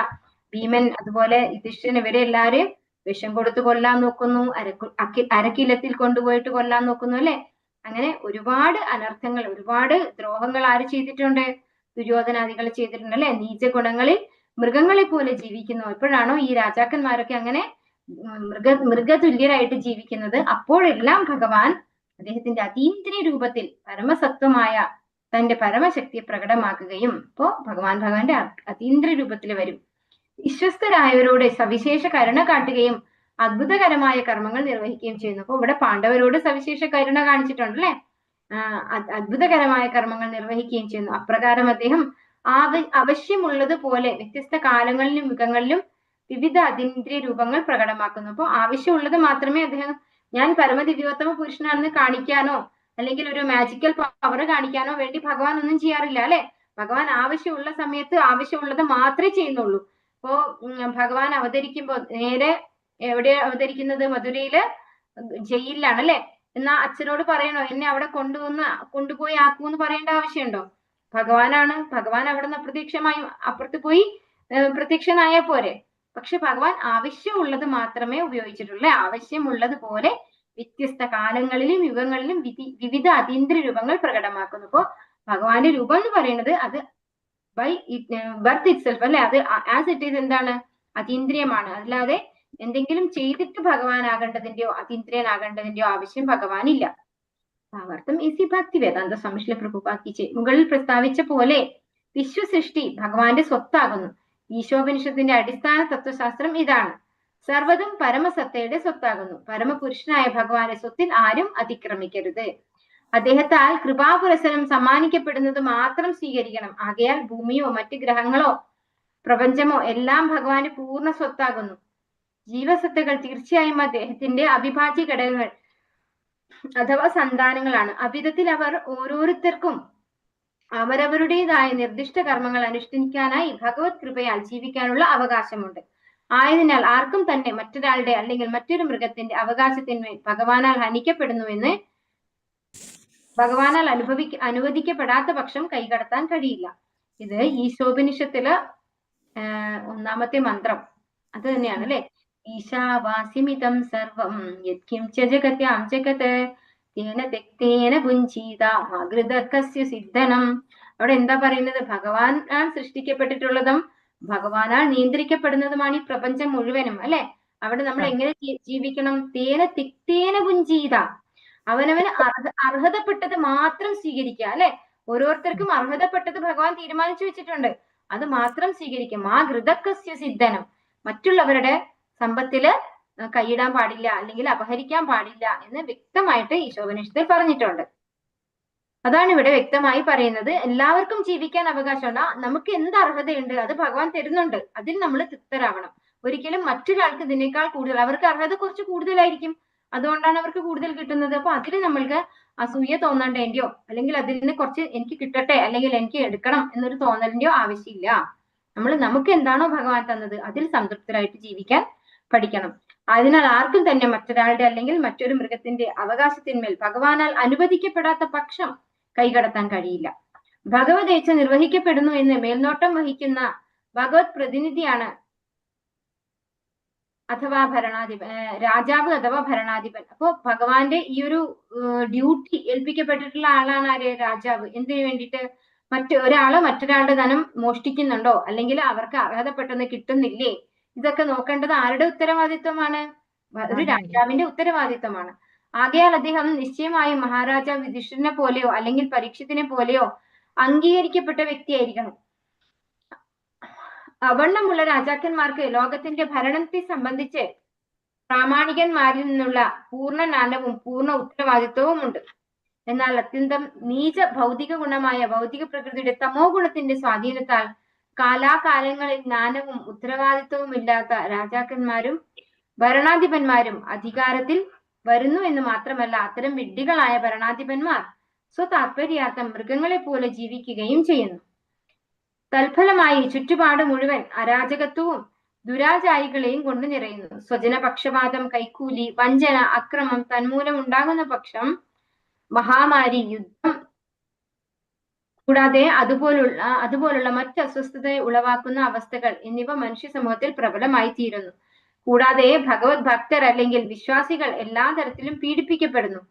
ഭീമൻ അതുപോലെ യുധിഷ്ഠിരൻ ഇവരെ എല്ലാരെയും വിഷം കൊടുത്ത് കൊല്ലാൻ നോക്കുന്നു, അരക്കിലത്തിൽ കൊണ്ടുപോയിട്ട് കൊല്ലാൻ നോക്കുന്നു അല്ലെ. അങ്ങനെ ഒരുപാട് അനർത്ഥങ്ങൾ ഒരുപാട് ദ്രോഹങ്ങൾ ആര് ചെയ്തിട്ടുണ്ട്? ദുര്യോധനാദികൾ ചെയ്തിട്ടുണ്ട് അല്ലെ. നീച ഗുണങ്ങളിൽ മൃഗങ്ങളെ പോലെ ജീവിക്കുന്നു. എപ്പോഴാണോ ഈ രാജാക്കന്മാരൊക്കെ അങ്ങനെ മൃഗതുല്യരായിട്ട് ജീവിക്കുന്നത് അപ്പോഴെല്ലാം ഭഗവാൻ അദ്ദേഹത്തിന്റെ അതീന്ദ്രിയ രൂപത്തിൽ പരമസത്വമായ തന്റെ പരമശക്തിയെ പ്രകടമാക്കുകയും ഇപ്പോ ഭഗവാന്റെ അതീന്ദ്രിയ രൂപത്തിൽ വരും. വിശ്വസ്തരായവരോട് സവിശേഷ കരുണ കാട്ടുകയും അത്ഭുതകരമായ കർമ്മങ്ങൾ നിർവഹിക്കുകയും ചെയ്യുന്നു. അപ്പൊ ഇവിടെ പാണ്ഡവരോട് സവിശേഷ കരുണ കാണിച്ചിട്ടുണ്ട് അല്ലെ. അത്ഭുതകരമായ കർമ്മങ്ങൾ നിർവഹിക്കുകയും ചെയ്യുന്നു. അപ്രകാരം അദ്ദേഹം ആവശ്യമുള്ളതുപോലെ വ്യത്യസ്ത കാലങ്ങളിലും യുഗങ്ങളിലും വിവിധ അതീന്ദ്രിയ രൂപങ്ങൾ പ്രകടമാക്കുന്നു. അപ്പോൾ ആവശ്യമുള്ളത് മാത്രമേ അദ്ദേഹം ഞാൻ പരമദിവ്യോത്തമ പുരുഷനാണെന്ന് കാണിക്കാനോ അല്ലെങ്കിൽ ഒരു മാജിക്കൽ പവർ കാണിക്കാനോ വേണ്ടി ഭഗവാൻ ഒന്നും ചെയ്യാറില്ല അല്ലെ. ഭഗവാൻ ആവശ്യമുള്ള സമയത്ത് ആവശ്യമുള്ളത് മാത്രമേ ചെയ്യുന്നുള്ളൂ. ഇപ്പോ ഭഗവാൻ അവതരിക്കുമ്പോ നേരെ എവിടെ അവതരിക്കുന്നത്? മധുരയില് ജയിലിലാണ് അല്ലെ. എന്നാ അച്ഛനോട് പറയണോ എന്നെ അവിടെ കൊണ്ടുപോയി ആക്കൂന്ന് പറയേണ്ട ആവശ്യമുണ്ടോ? ഭഗവാനാണ്. ഭഗവാൻ അവിടെ നിന്ന് അപ്രത്യക്ഷമായി അപ്പുറത്ത് പോയി പ്രത്യക്ഷനായ പോരെ. പക്ഷെ ഭഗവാൻ ആവശ്യമുള്ളത് മാത്രമേ ഉപയോഗിച്ചിട്ടുള്ളൂ. ആവശ്യമുള്ളതുപോലെ വ്യത്യസ്ത കാലങ്ങളിലും യുഗങ്ങളിലും വിവിധ അതീന്ദ്രിയ രൂപങ്ങൾ പ്രകടമാക്കുന്നു. അപ്പോ ഭഗവാന്റെ രൂപം എന്ന് പറയുന്നത് അത് ബൈ ബർത്ത് ഇറ്റ് സെൽഫ് അല്ലെ. അത് ആസ് ഇറ്റ് ഈസ് എന്താണ്? അതീന്ദ്രിയമാണ്. അല്ലാതെ എന്തെങ്കിലും ചെയ്തിട്ട് ഭഗവാനാകേണ്ടതിന്റെയോ അതീന്ദ്രിയനാകേണ്ടതിന്റെയോ ആവശ്യം ഭഗവാനില്ല. ഭാവാർത്ഥം ഈസി ഭക്തി വേദാന്ത സ്വാമിശ്രീല പ്രഭുപാദിക്ക് മുകളിൽ പ്രസ്താവിച്ച പോലെ വിശ്വസൃഷ്ടി ഭഗവാന്റെ സ്വത്താകുന്നു. ഈശോപനിഷത്തിന്റെ അടിസ്ഥാന തത്വശാസ്ത്രം ഇതാണ്. സർവ്വതും പരമസത്തയുടെ സ്വത്താകുന്നു. പരമപുരുഷനായ ഭഗവാന്റെ സ്വത്തിൽ ആരും അതിക്രമിക്കരുത്. അദ്ദേഹത്താൽ കൃപാപുരസരം സമ്മാനിക്കപ്പെടുന്നത് മാത്രം സ്വീകരിക്കണം. ആകയാൽ ഭൂമിയോ മറ്റ് ഗ്രഹങ്ങളോ പ്രപഞ്ചമോ എല്ലാം ഭഗവാന്റെ പൂർണ്ണ സ്വത്താകുന്നു. ജീവസത്തകൾ തീർച്ചയായും അദ്ദേഹത്തിന്റെ അവിഭാജ്യ ഘടകങ്ങൾ അഥവാ സന്താനങ്ങളാണ്. അവിധത്തിൽ അവർ ഓരോരുത്തർക്കും അവരവരുടേതായ നിർദ്ദിഷ്ട കർമ്മങ്ങൾ അനുഷ്ഠിക്കാനായി ഭഗവത് കൃപയാൽ ജീവിക്കാനുള്ള അവകാശമുണ്ട്. ആയതിനാൽ ആർക്കും തന്നെ മറ്റൊരാളുടെ അല്ലെങ്കിൽ മറ്റൊരു മൃഗത്തിന്റെ അവകാശത്തിന്മേൽ ഭഗവാനാൽ ഹനിക്കപ്പെടുന്നുവെന്ന് ഭഗവാനാൽ അനുവദിക്കപ്പെടാത്ത പക്ഷം കൈകടത്താൻ കഴിയില്ല. ഇത് ഈശോപനിഷത്തില് 1ാമത്തെ മന്ത്രം അത് തന്നെയാണ് അല്ലെ. ഈശാവാസ്യമിതം സർവം യത്കിംച ജഗത്യാം ജഗത് തേന തെക്തേന ഭുഞ്ചീത മാഗൃതകസ്യ സിദ്ധനം. അവിടെ എന്താ പറയുന്നത്? ഭഗവാനാൽ സൃഷ്ടിക്കപ്പെട്ടിട്ടുള്ളതും ഭഗവാനാൽ നിയന്ത്രിക്കപ്പെടുന്നതുമാണ് ഈ പ്രപഞ്ചം മുഴുവനും അല്ലെ. അവിടെ നമ്മൾ എങ്ങനെ ജീവിക്കണം? തേന തിക്തേന ഭുഞ്ചീത. അവനവന് അർഹതപ്പെട്ടത് മാത്രം സ്വീകരിക്കുക അല്ലെ. ഓരോരുത്തർക്കും അർഹതപ്പെട്ടത് ഭഗവാൻ തീരുമാനിച്ചു വെച്ചിട്ടുണ്ട്, അത് മാത്രം സ്വീകരിക്കും. ആ ഘൃതകസ്യ സിദ്ധനം. മറ്റുള്ളവരുടെ സമ്പത്തില് കൈയിടാൻ പാടില്ല അല്ലെങ്കിൽ അപഹരിക്കാൻ പാടില്ല എന്ന് വ്യക്തമായിട്ട് ഈശോപനിഷത്തിൽ പറഞ്ഞിട്ടുണ്ട്. അതാണ് ഇവിടെ വ്യക്തമായി പറയുന്നത്. എല്ലാവർക്കും ജീവിക്കാൻ അവകാശമുണ്ട്. നമുക്ക് എന്ത് അർഹതയുണ്ട് അത് ഭഗവാൻ തരുന്നുണ്ട്. അതിൽ നമ്മൾ തൃപ്തരാവണം. ഒരിക്കലും മറ്റൊരാൾക്ക് ഇതിനേക്കാൾ കൂടുതൽ, അവർക്ക് അർഹത കുറച്ച് കൂടുതലായിരിക്കും, അതുകൊണ്ടാണ് അവർക്ക് കൂടുതൽ കിട്ടുന്നത്. അപ്പൊ അതിൽ നമ്മൾക്ക് അസൂയ തോന്നേണ്ടതിന്റെയോ അല്ലെങ്കിൽ അതിൽ നിന്ന് കുറച്ച് എനിക്ക് കിട്ടട്ടെ അല്ലെങ്കിൽ എനിക്ക് എടുക്കണം എന്നൊരു തോന്നലിന്റെയോ ആവശ്യമില്ല. നമുക്ക് എന്താണോ ഭഗവാൻ തന്നത് അതിൽ സംതൃപ്തരായിട്ട് ജീവിക്കാൻ പഠിക്കണം. അതിനാൽ ആർക്കും തന്നെ മറ്റൊരാളുടെ അല്ലെങ്കിൽ മറ്റൊരു മൃഗത്തിന്റെ അവകാശത്തിന്മേൽ ഭഗവാനാൽ അനുവദിക്കപ്പെടാത്ത പക്ഷം കൈകടത്താൻ കഴിയില്ല. ഭഗവദേച്ഛ നിർവഹിക്കപ്പെടുന്നു എന്ന് മേൽനോട്ടം വഹിക്കുന്ന ഭഗവത് പ്രതിനിധിയാണ് അഥവാ ഭരണാധിപൻ, രാജാവ് അഥവാ ഭരണാധിപൻ. അപ്പോ ഭഗവാന്റെ ഈ ഒരു ഡ്യൂട്ടി ഏൽപ്പിക്കപ്പെട്ടിട്ടുള്ള ആളാണ് ആര്? രാജാവ്. എന്തിനു വേണ്ടിയിട്ട്? മറ്റൊരാളുടെ ധനം മോഷ്ടിക്കുന്നുണ്ടോ അല്ലെങ്കിൽ അവർക്ക് അർഹതപ്പെട്ടെന്ന് കിട്ടുന്നില്ലേ, ഇതൊക്കെ നോക്കേണ്ടത് ആരുടെ ഉത്തരവാദിത്വമാണ്? ഒരു രാജാവിന്റെ ഉത്തരവാദിത്വമാണ്. ആകയാൽ അദ്ദേഹം നിശ്ചയമായും മഹാരാജാവ് യുധിഷ്ഠിരനെ പോലെയോ അല്ലെങ്കിൽ പരീക്ഷിത്തിനെ പോലെയോ അംഗീകരിക്കപ്പെട്ട വ്യക്തിയായിരിക്കണം. അവണ്ണമുള്ള രാജാക്കന്മാർക്ക് ലോകത്തിന്റെ ഭരണത്തെ സംബന്ധിച്ച് പ്രാമാണികന്മാരിൽ നിന്നുള്ള പൂർണ്ണ ജ്ഞാനവും പൂർണ്ണ ഉത്തരവാദിത്വവും ഉണ്ട്. എന്നാൽ അത്യന്തം നീച ഭൗതിക ഗുണമായ ഭൗതിക പ്രകൃതിയുടെ തമോ ഗുണത്തിന്റെ സ്വാധീനത്താൽ കാലാകാലങ്ങളിൽ ജ്ഞാനവും ഉത്തരവാദിത്വവും ഇല്ലാത്ത രാജാക്കന്മാരും ഭരണാധിപന്മാരും അധികാരത്തിൽ വരുന്നു എന്ന് മാത്രമല്ല, അത്തരം വിഡ്ഢികളായ ഭരണാധിപന്മാർ സ്വതാത്പര്യാർത്ഥം മൃഗങ്ങളെ പോലെ ജീവിക്കുകയും ചെയ്യുന്നു. തൽഫലമായി ചുറ്റുപാട് മുഴുവൻ അരാജകത്വവും ദുരാചാരികളെയും കൊണ്ട് നിറയുന്നു. സ്വജനപക്ഷപാതം, കൈക്കൂലി, വഞ്ചന, അക്രമം തന്മൂലം ഉണ്ടാകുന്ന പക്ഷം മഹാമാരി, യുദ്ധം കൂടാതെ അതുപോലുള്ള മറ്റ് അസ്വസ്ഥതയെ ഉളവാക്കുന്ന അവസ്ഥകൾ എന്നിവ മനുഷ്യ സമൂഹത്തിൽ പ്രബലമായി തീരുന്നു. കൂടാതെ ഭഗവത് ഭക്തർ അല്ലെങ്കിൽ വിശ്വാസികൾ എല്ലാ തരത്തിലും പീഡിപ്പിക്കപ്പെടുന്നു.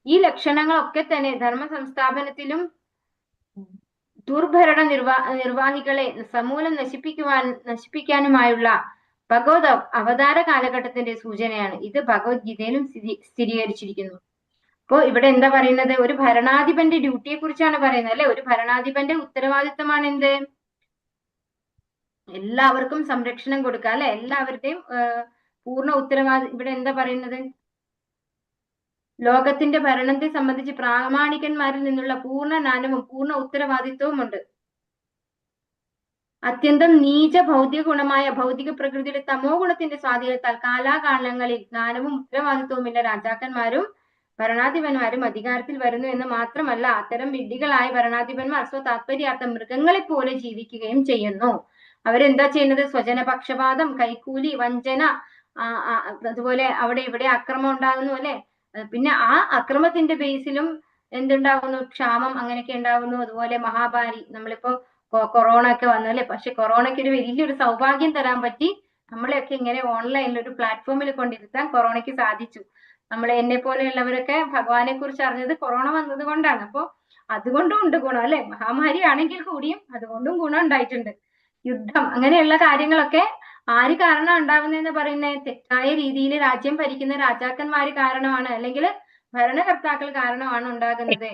ഈ ലക്ഷണങ്ങളൊക്കെ തന്നെ ധർമ്മ സംസ്ഥാപനത്തിലും ദുർഭരണ നിർവാഹികളെ സമൂലം നശിപ്പിക്കാനുമായുള്ള ഭഗവത് അവതാര കാലഘട്ടത്തിന്റെ സൂചനയാണ്. ഇത് ഭഗവത്ഗീതയിലും സ്ഥിരീകരിച്ചിരിക്കുന്നു. അപ്പോ ഇവിടെ എന്താ പറയുന്നത്? ഒരു ഭരണാധിപന്റെ ഡ്യൂട്ടിയെ കുറിച്ചാണ് പറയുന്നത് അല്ലെ. ഒരു ഭരണാധിപന്റെ ഉത്തരവാദിത്തമാണ് എന്ത്? എല്ലാവർക്കും സംരക്ഷണം കൊടുക്കുക അല്ലെ. എല്ലാവരുടെയും പൂർണ്ണ ഇവിടെ എന്താ പറയുന്നത്? ലോകത്തിന്റെ ഭരണത്തെ സംബന്ധിച്ച് പ്രാമാണികന്മാരിൽ നിന്നുള്ള പൂർണ്ണ ജ്ഞാനവും പൂർണ്ണ ഉത്തരവാദിത്വവും ഉണ്ട്. അത്യന്തം നീച ഭൗതിക ഗുണമായ ഭൗതിക പ്രകൃതിയുടെ തമോ ഗുണത്തിന്റെ സ്വാധീനത്താൽ കാലാകാലങ്ങളിൽ ജ്ഞാനവും ഉത്തരവാദിത്വവും ഇല്ല രാജാക്കന്മാരും ഭരണാധിപന്മാരും അധികാരത്തിൽ വരുന്നു എന്ന് മാത്രമല്ല, അത്തരം വിഡ്ഢികളായ ഭരണാധിപന്മാർ സ്വതാത്പര്യാർത്ഥം മൃഗങ്ങളെ പോലെ ജീവിക്കുകയും ചെയ്യുന്നു. അവരെന്താ ചെയ്യുന്നത്? സ്വജനപക്ഷപാതം, കൈക്കൂലി, വഞ്ചന, അതുപോലെ അവിടെ ഇവിടെ അക്രമം ഉണ്ടാകുന്നു അല്ലെ. പിന്നെ ആ അക്രമത്തിന്റെ ബേസിലും എന്തുണ്ടാവുന്നു? ക്ഷാമം അങ്ങനെയൊക്കെ ഉണ്ടാവുന്നു. അതുപോലെ മഹാമാരി, നമ്മളിപ്പോ കൊറോണ ഒക്കെ വന്നു അല്ലെ. പക്ഷെ കൊറോണയ്ക്ക് ഒരു വലിയൊരു സൗഭാഗ്യം തരാൻ പറ്റി. നമ്മളെയൊക്കെ ഇങ്ങനെ ഓൺലൈനിൽ ഒരു പ്ലാറ്റ്ഫോമിൽ കൊണ്ടിരുത്താൻ കൊറോണയ്ക്ക് സാധിച്ചു. എന്നെ പോലെയുള്ളവരൊക്കെ ഭഗവാനെ കുറിച്ച് അറിഞ്ഞത് കൊറോണ വന്നത് കൊണ്ടാണ്. അപ്പൊ അതുകൊണ്ടും ഉണ്ട് ഗുണം അല്ലെ. മഹാമാരി ആണെങ്കിൽ കൂടിയും അതുകൊണ്ടും ഗുണം ഉണ്ടായിട്ടുണ്ട്. യുദ്ധം അങ്ങനെയുള്ള കാര്യങ്ങളൊക്കെ ആര് കാരണം ഉണ്ടാവുന്നതെന്ന് പറയുന്നത്? തെറ്റായ രീതിയിൽ രാജ്യം ഭരിക്കുന്ന രാജാക്കന്മാര് കാരണമാണ്, അല്ലെങ്കിൽ ഭരണകർത്താക്കൾ കാരണമാണ് ഉണ്ടാകുന്നത്.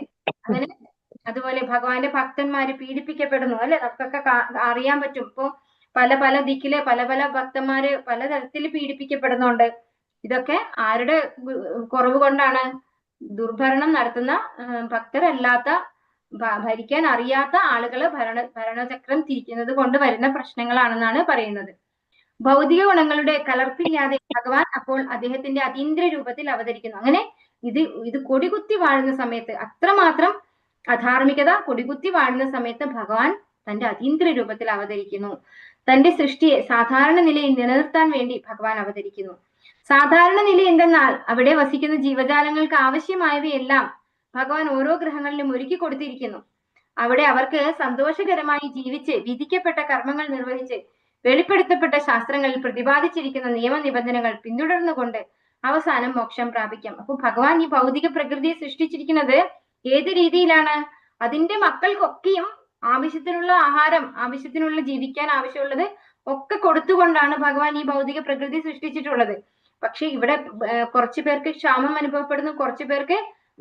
അങ്ങനെ അതുപോലെ ഭഗവാന്റെ ഭക്തന്മാര് പീഡിപ്പിക്കപ്പെടുന്നു അല്ലെ. നമുക്കൊക്കെ അറിയാൻ പറ്റും. ഇപ്പൊ പല ദിക്കിലെ പല ഭക്തന്മാര് പലതരത്തിൽ പീഡിപ്പിക്കപ്പെടുന്നുണ്ട്. ഇതൊക്കെ ആരുടെ കുറവ് കൊണ്ടാണ്? ദുർഭരണം നടത്തുന്ന ഭക്തരല്ലാത്ത ഭരിക്കാൻ അറിയാത്ത ആളുകള് ഭരണചക്രം തിരിക്കുന്നത് കൊണ്ട് വരുന്ന പ്രശ്നങ്ങളാണെന്നാണ് പറയുന്നത്. ഭൗതിക ഗുണങ്ങളുടെ കലർപ്പില്ലാതെ ഭഗവാൻ അപ്പോൾ അദ്ദേഹത്തിന്റെ അതീന്ദ്ര രൂപത്തിൽ അവതരിക്കുന്നു. അങ്ങനെ ഇത് കൊടികുത്തി വാഴുന്ന സമയത്ത്, അത്രമാത്രം അധാർമികത കൊടികുത്തി വാഴുന്ന സമയത്ത് ഭഗവാൻ തന്റെ അതീന്ദ്ര രൂപത്തിൽ അവതരിക്കുന്നു. തന്റെ സൃഷ്ടിയെ സാധാരണ നിലയിൽ നിലനിർത്താൻ വേണ്ടി ഭഗവാൻ അവതരിക്കുന്നു. സാധാരണ നില എന്തെന്നാൽ അവിടെ വസിക്കുന്ന ജീവജാലങ്ങൾക്ക് ആവശ്യമായവയെല്ലാം ഭഗവാൻ ഓരോ ഗ്രഹങ്ങളിലും ഒരുക്കി കൊടുത്തിരിക്കുന്നു. അവിടെ അവർക്ക് സന്തോഷകരമായി ജീവിച്ച് വിധിക്കപ്പെട്ട കർമ്മങ്ങൾ നിർവഹിച്ച് വെളിപ്പെടുത്തപ്പെട്ട ശാസ്ത്രങ്ങളിൽ പ്രതിപാദിച്ചിരിക്കുന്ന നിയമനിബന്ധനകൾ പിന്തുടർന്നുകൊണ്ട് അവസാനം മോക്ഷം പ്രാപിക്കാം. അപ്പൊ ഭഗവാൻ ഈ ഭൗതിക പ്രകൃതിയെ സൃഷ്ടിച്ചിരിക്കുന്നത് ഏത് രീതിയിലാണ്? അതിന്റെ മക്കൾക്കൊക്കെയും ആവശ്യത്തിനുള്ള ആഹാരം, ആവശ്യത്തിനുള്ള ജീവിക്കാൻ ആവശ്യമുള്ളത് ഒക്കെ കൊടുത്തുകൊണ്ടാണ് ഭഗവാൻ ഈ ഭൗതിക പ്രകൃതി സൃഷ്ടിച്ചിട്ടുള്ളത്. പക്ഷെ ഇവിടെ കുറച്ചു പേർക്ക് ക്ഷാമം അനുഭവപ്പെടുന്നു, കുറച്ചു പേർക്ക്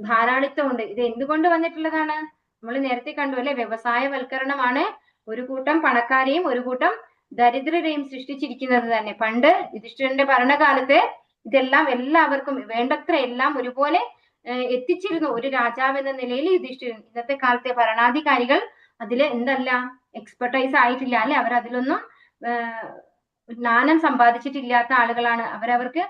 ധാരാളിത്തമുണ്ട്. ഇത് എന്തുകൊണ്ട് വന്നിട്ടുള്ളതാണ്? നമ്മൾ നേരത്തെ കണ്ടു അല്ലെ. വ്യവസായവൽക്കരണമാണ് ഒരു കൂട്ടം പണക്കാരെയും ഒരു കൂട്ടം ദരിദ്രരെയും സൃഷ്ടിച്ചിരിക്കുന്നത് തന്നെ. പണ്ട് യുധിഷ്ഠിരന്റെ ഭരണകാലത്ത് ഇതെല്ലാം എല്ലാവർക്കും വേണ്ടത്ര എല്ലാം ഒരുപോലെ എത്തിച്ചിരുന്നു ഒരു രാജാവ് എന്ന നിലയിൽ യുധിഷ്ഠിരൻ. ഇന്നത്തെ കാലത്തെ ഭരണാധികാരികൾ അതിൽ എന്തല്ല എക്സ്പെർട്ടൈസ് ആയിട്ടില്ല അല്ലെ, അവർ അതിലൊന്നും ജ്ഞാനം സമ്പാദിച്ചിട്ടില്ലാത്ത ആളുകളാണ്. അവരവർക്ക്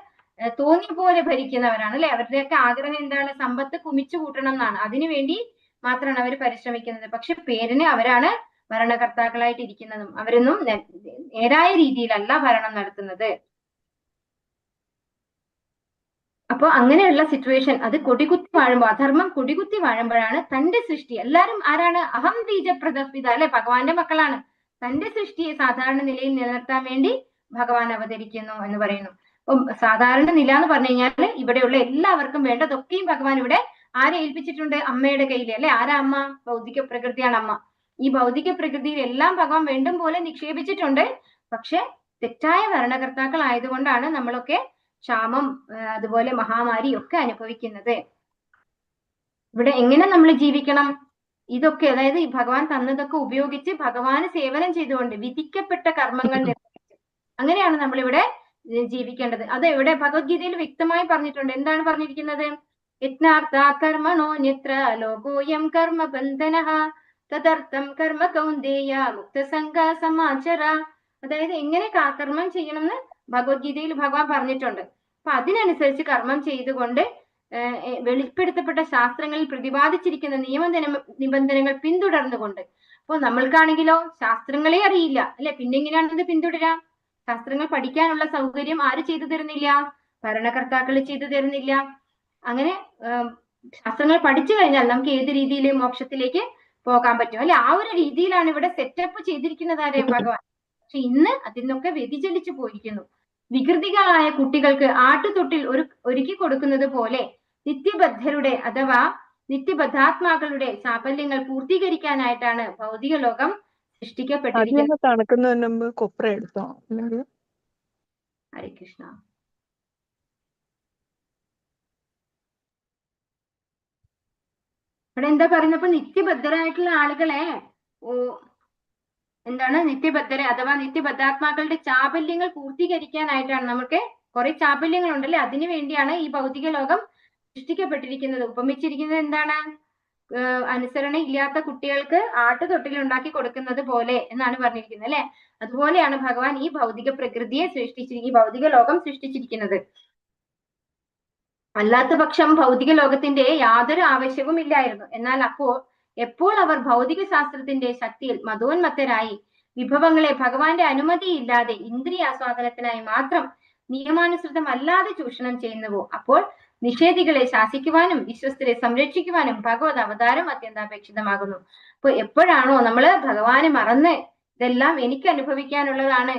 തോന്നിയ പോലെ ഭരിക്കുന്നവരാണ് അല്ലെ. അവരുടെയൊക്കെ ആഗ്രഹം എന്താണ്? സമ്പത്ത് കുമിച്ചു കൂട്ടണം എന്നാണ്. അതിനുവേണ്ടി മാത്രമാണ് അവർ പരിശ്രമിക്കുന്നത്. പക്ഷെ പേരിന് അവരാണ് ഭരണകർത്താക്കളായിട്ട് ഇരിക്കുന്നതും. അവരൊന്നും നേരായ രീതിയിലല്ല ഭരണം നടത്തുന്നത്. അപ്പൊ അങ്ങനെയുള്ള സിറ്റുവേഷൻ അത് കൊടികുത്തി വാഴുമ്പോൾ, അധർമ്മം കൊടികുത്തി വാഴുമ്പോഴാണ് തന്റെ സൃഷ്ടി, എല്ലാരും ആരാണ്? അഹം ബീജപ്രദപിത അല്ലെ, ഭഗവാന്റെ മക്കളാണ്. തന്റെ സൃഷ്ടിയെ സാധാരണ നിലയിൽ നിലനിർത്താൻ വേണ്ടി ഭഗവാൻ അവതരിക്കുന്നു എന്ന് പറയുന്നു. അപ്പം സാധാരണ നില എന്ന് പറഞ്ഞു കഴിഞ്ഞാൽ ഇവിടെയുള്ള എല്ലാവർക്കും വേണ്ടതൊക്കെയും ഭഗവാൻ ഇവിടെ ആരെ ഏൽപ്പിച്ചിട്ടുണ്ട്? അമ്മയുടെ കയ്യിൽ അല്ലെ. ആരാ അമ്മ? ഭൗതിക പ്രകൃതിയാണ് അമ്മ. ഈ ഭൗതിക പ്രകൃതിയിൽ എല്ലാം ഭഗവാൻ വേണ്ടും പോലെ നിക്ഷേപിച്ചിട്ടുണ്ട്. പക്ഷെ തെറ്റായ ഭരണകർത്താക്കൾ ആയതുകൊണ്ടാണ് നമ്മളൊക്കെ ക്ഷാമം അതുപോലെ മഹാമാരി ഒക്കെ അനുഭവിക്കുന്നത്. ഇവിടെ എങ്ങനെ നമ്മൾ ജീവിക്കണം? ഇതൊക്കെ അതായത് ഈ ഭഗവാൻ തന്നതൊക്കെ ഉപയോഗിച്ച് ഭഗവാന് സേവനം ചെയ്തുകൊണ്ട് വിധിക്കപ്പെട്ട കർമ്മങ്ങൾ നിർവഹിച്ച് അങ്ങനെയാണ് നമ്മളിവിടെ ജീവിക്കേണ്ടത്. അത് ഇവിടെ ഭഗവത്ഗീതയിൽ വ്യക്തമായി പറഞ്ഞിട്ടുണ്ട്. എന്താണ് പറഞ്ഞിരിക്കുന്നത്? യജ്ഞാർത്ഥ കർമ്മണോ ന്യത്ര ലോകോയം കർമ്മ ബന്ധനഃ തദർത്ഥം കർമ്മ കൗന്ദേയ മുക്തസംഗ സമാചര. അതായത് എങ്ങനെ കർമ്മം ചെയ്യണമെന്ന് ഭഗവത്ഗീതയിൽ ഭഗവാൻ പറഞ്ഞിട്ടുണ്ട്. അപ്പൊ അതിനനുസരിച്ച് കർമ്മം ചെയ്തുകൊണ്ട് വെളിപ്പെടുത്തപ്പെട്ട ശാസ്ത്രങ്ങളിൽ പ്രതിപാദിച്ചിരിക്കുന്ന നിബന്ധനകൾ പിന്തുടർന്നുകൊണ്ട്. അപ്പൊ നമ്മൾക്കാണെങ്കിലോ ശാസ്ത്രങ്ങളെ അറിയില്ല അല്ലെ, പിന്നെ എങ്ങനെയാണ് ഇത് പിന്തുടരാം? ശാസ്ത്രങ്ങൾ പഠിക്കാനുള്ള സൗകര്യം ആര് ചെയ്തു തരുന്നില്ല? ഭരണകർത്താക്കൾ ചെയ്തു തരുന്നില്ല. അങ്ങനെ ശാസ്ത്രങ്ങൾ പഠിച്ചു കഴിഞ്ഞാൽ നമുക്ക് ഏത് രീതിയിൽ മോക്ഷത്തിലേക്ക് പോകാൻ പറ്റും അല്ലെ. ആ ഒരു രീതിയിലാണ് ഇവിടെ സെറ്റപ്പ് ചെയ്തിരിക്കുന്നത് ആരെ? ഭഗവാൻ. പക്ഷെ ഇന്ന് അതിൽ നിന്നൊക്കെ വ്യതിചലിച്ചു പോയിരിക്കുന്നു. വികൃതികളായ കുട്ടികൾക്ക് ആട്ടുതൊട്ടിൽ ഒരുക്കി കൊടുക്കുന്നത് പോലെ നിത്യബദ്ധരുടെ അഥവാ നിത്യബദ്ധാത്മാക്കളുടെ സാഫല്യങ്ങൾ പൂർത്തീകരിക്കാനായിട്ടാണ് ഭൗതിക ലോകം സൃഷ്ടിക്കപ്പെട്ടിരിക്കുന്നത്. തണുക്കുന്നതിന് മുമ്പ് കൊപ്ര എടുത്തോ? ഹരേ കൃഷ്ണ. ഇവിടെ എന്താ പറയുന്നപ്പോ നിത്യബദ്ധരായിട്ടുള്ള ആളുകളെ എന്താണ് നിത്യബദ്ധരെ അഥവാ നിത്യബദ്ധാത്മാക്കളുടെ ചാബല്യങ്ങൾ പൂർത്തീകരിക്കാനായിട്ടാണ്. നമുക്ക് കുറെ ചാബല്യങ്ങൾ ഉണ്ടല്ലേ, അതിനു വേണ്ടിയാണ് ഈ ഭൗതിക ലോകം സൃഷ്ടിക്കപ്പെട്ടിരിക്കുന്നത്. ഉപമിച്ചിരിക്കുന്നത് എന്താണ്? അനുസരണ ഇല്ലാത്ത കുട്ടികൾക്ക് ആട്ടുതൊട്ടിൽ ഉണ്ടാക്കി കൊടുക്കുന്നത് പോലെ എന്നാണ് പറഞ്ഞിരിക്കുന്നത് അല്ലെ. അതുപോലെയാണ് ഭഗവാൻ ഈ ഭൗതിക പ്രകൃതിയെ ഈ ഭൗതിക ലോകം സൃഷ്ടിച്ചിരിക്കുന്നത്. അല്ലാത്ത പക്ഷം ഭൗതിക ലോകത്തിന്റെ യാതൊരു ആവശ്യവും ഇല്ലായിരുന്നു. എന്നാൽ എപ്പോൾ അവർ ഭൗതിക ശാസ്ത്രത്തിന്റെ ശക്തിയിൽ മതോന്മത്തരായി വിഭവങ്ങളെ ഭഗവാന്റെ അനുമതിയില്ലാതെ ഇന്ദ്രിയാസ്വാദനത്തിനായി മാത്രം നിയമാനുസൃതമല്ലാതെ ചൂഷണം ചെയ്യുന്നുവോ അപ്പോൾ നിഷേധികളെ ശാസിക്കുവാനും വിശ്വസ്തരെ സംരക്ഷിക്കുവാനും ഭഗവത് അവതാരം അത്യന്താപേക്ഷിതമാകുന്നു. അപ്പൊ എപ്പോഴാണോ നമ്മള് ഭഗവാനെ മറന്ന് ഇതെല്ലാം എനിക്ക് അനുഭവിക്കാനുള്ളതാണ്,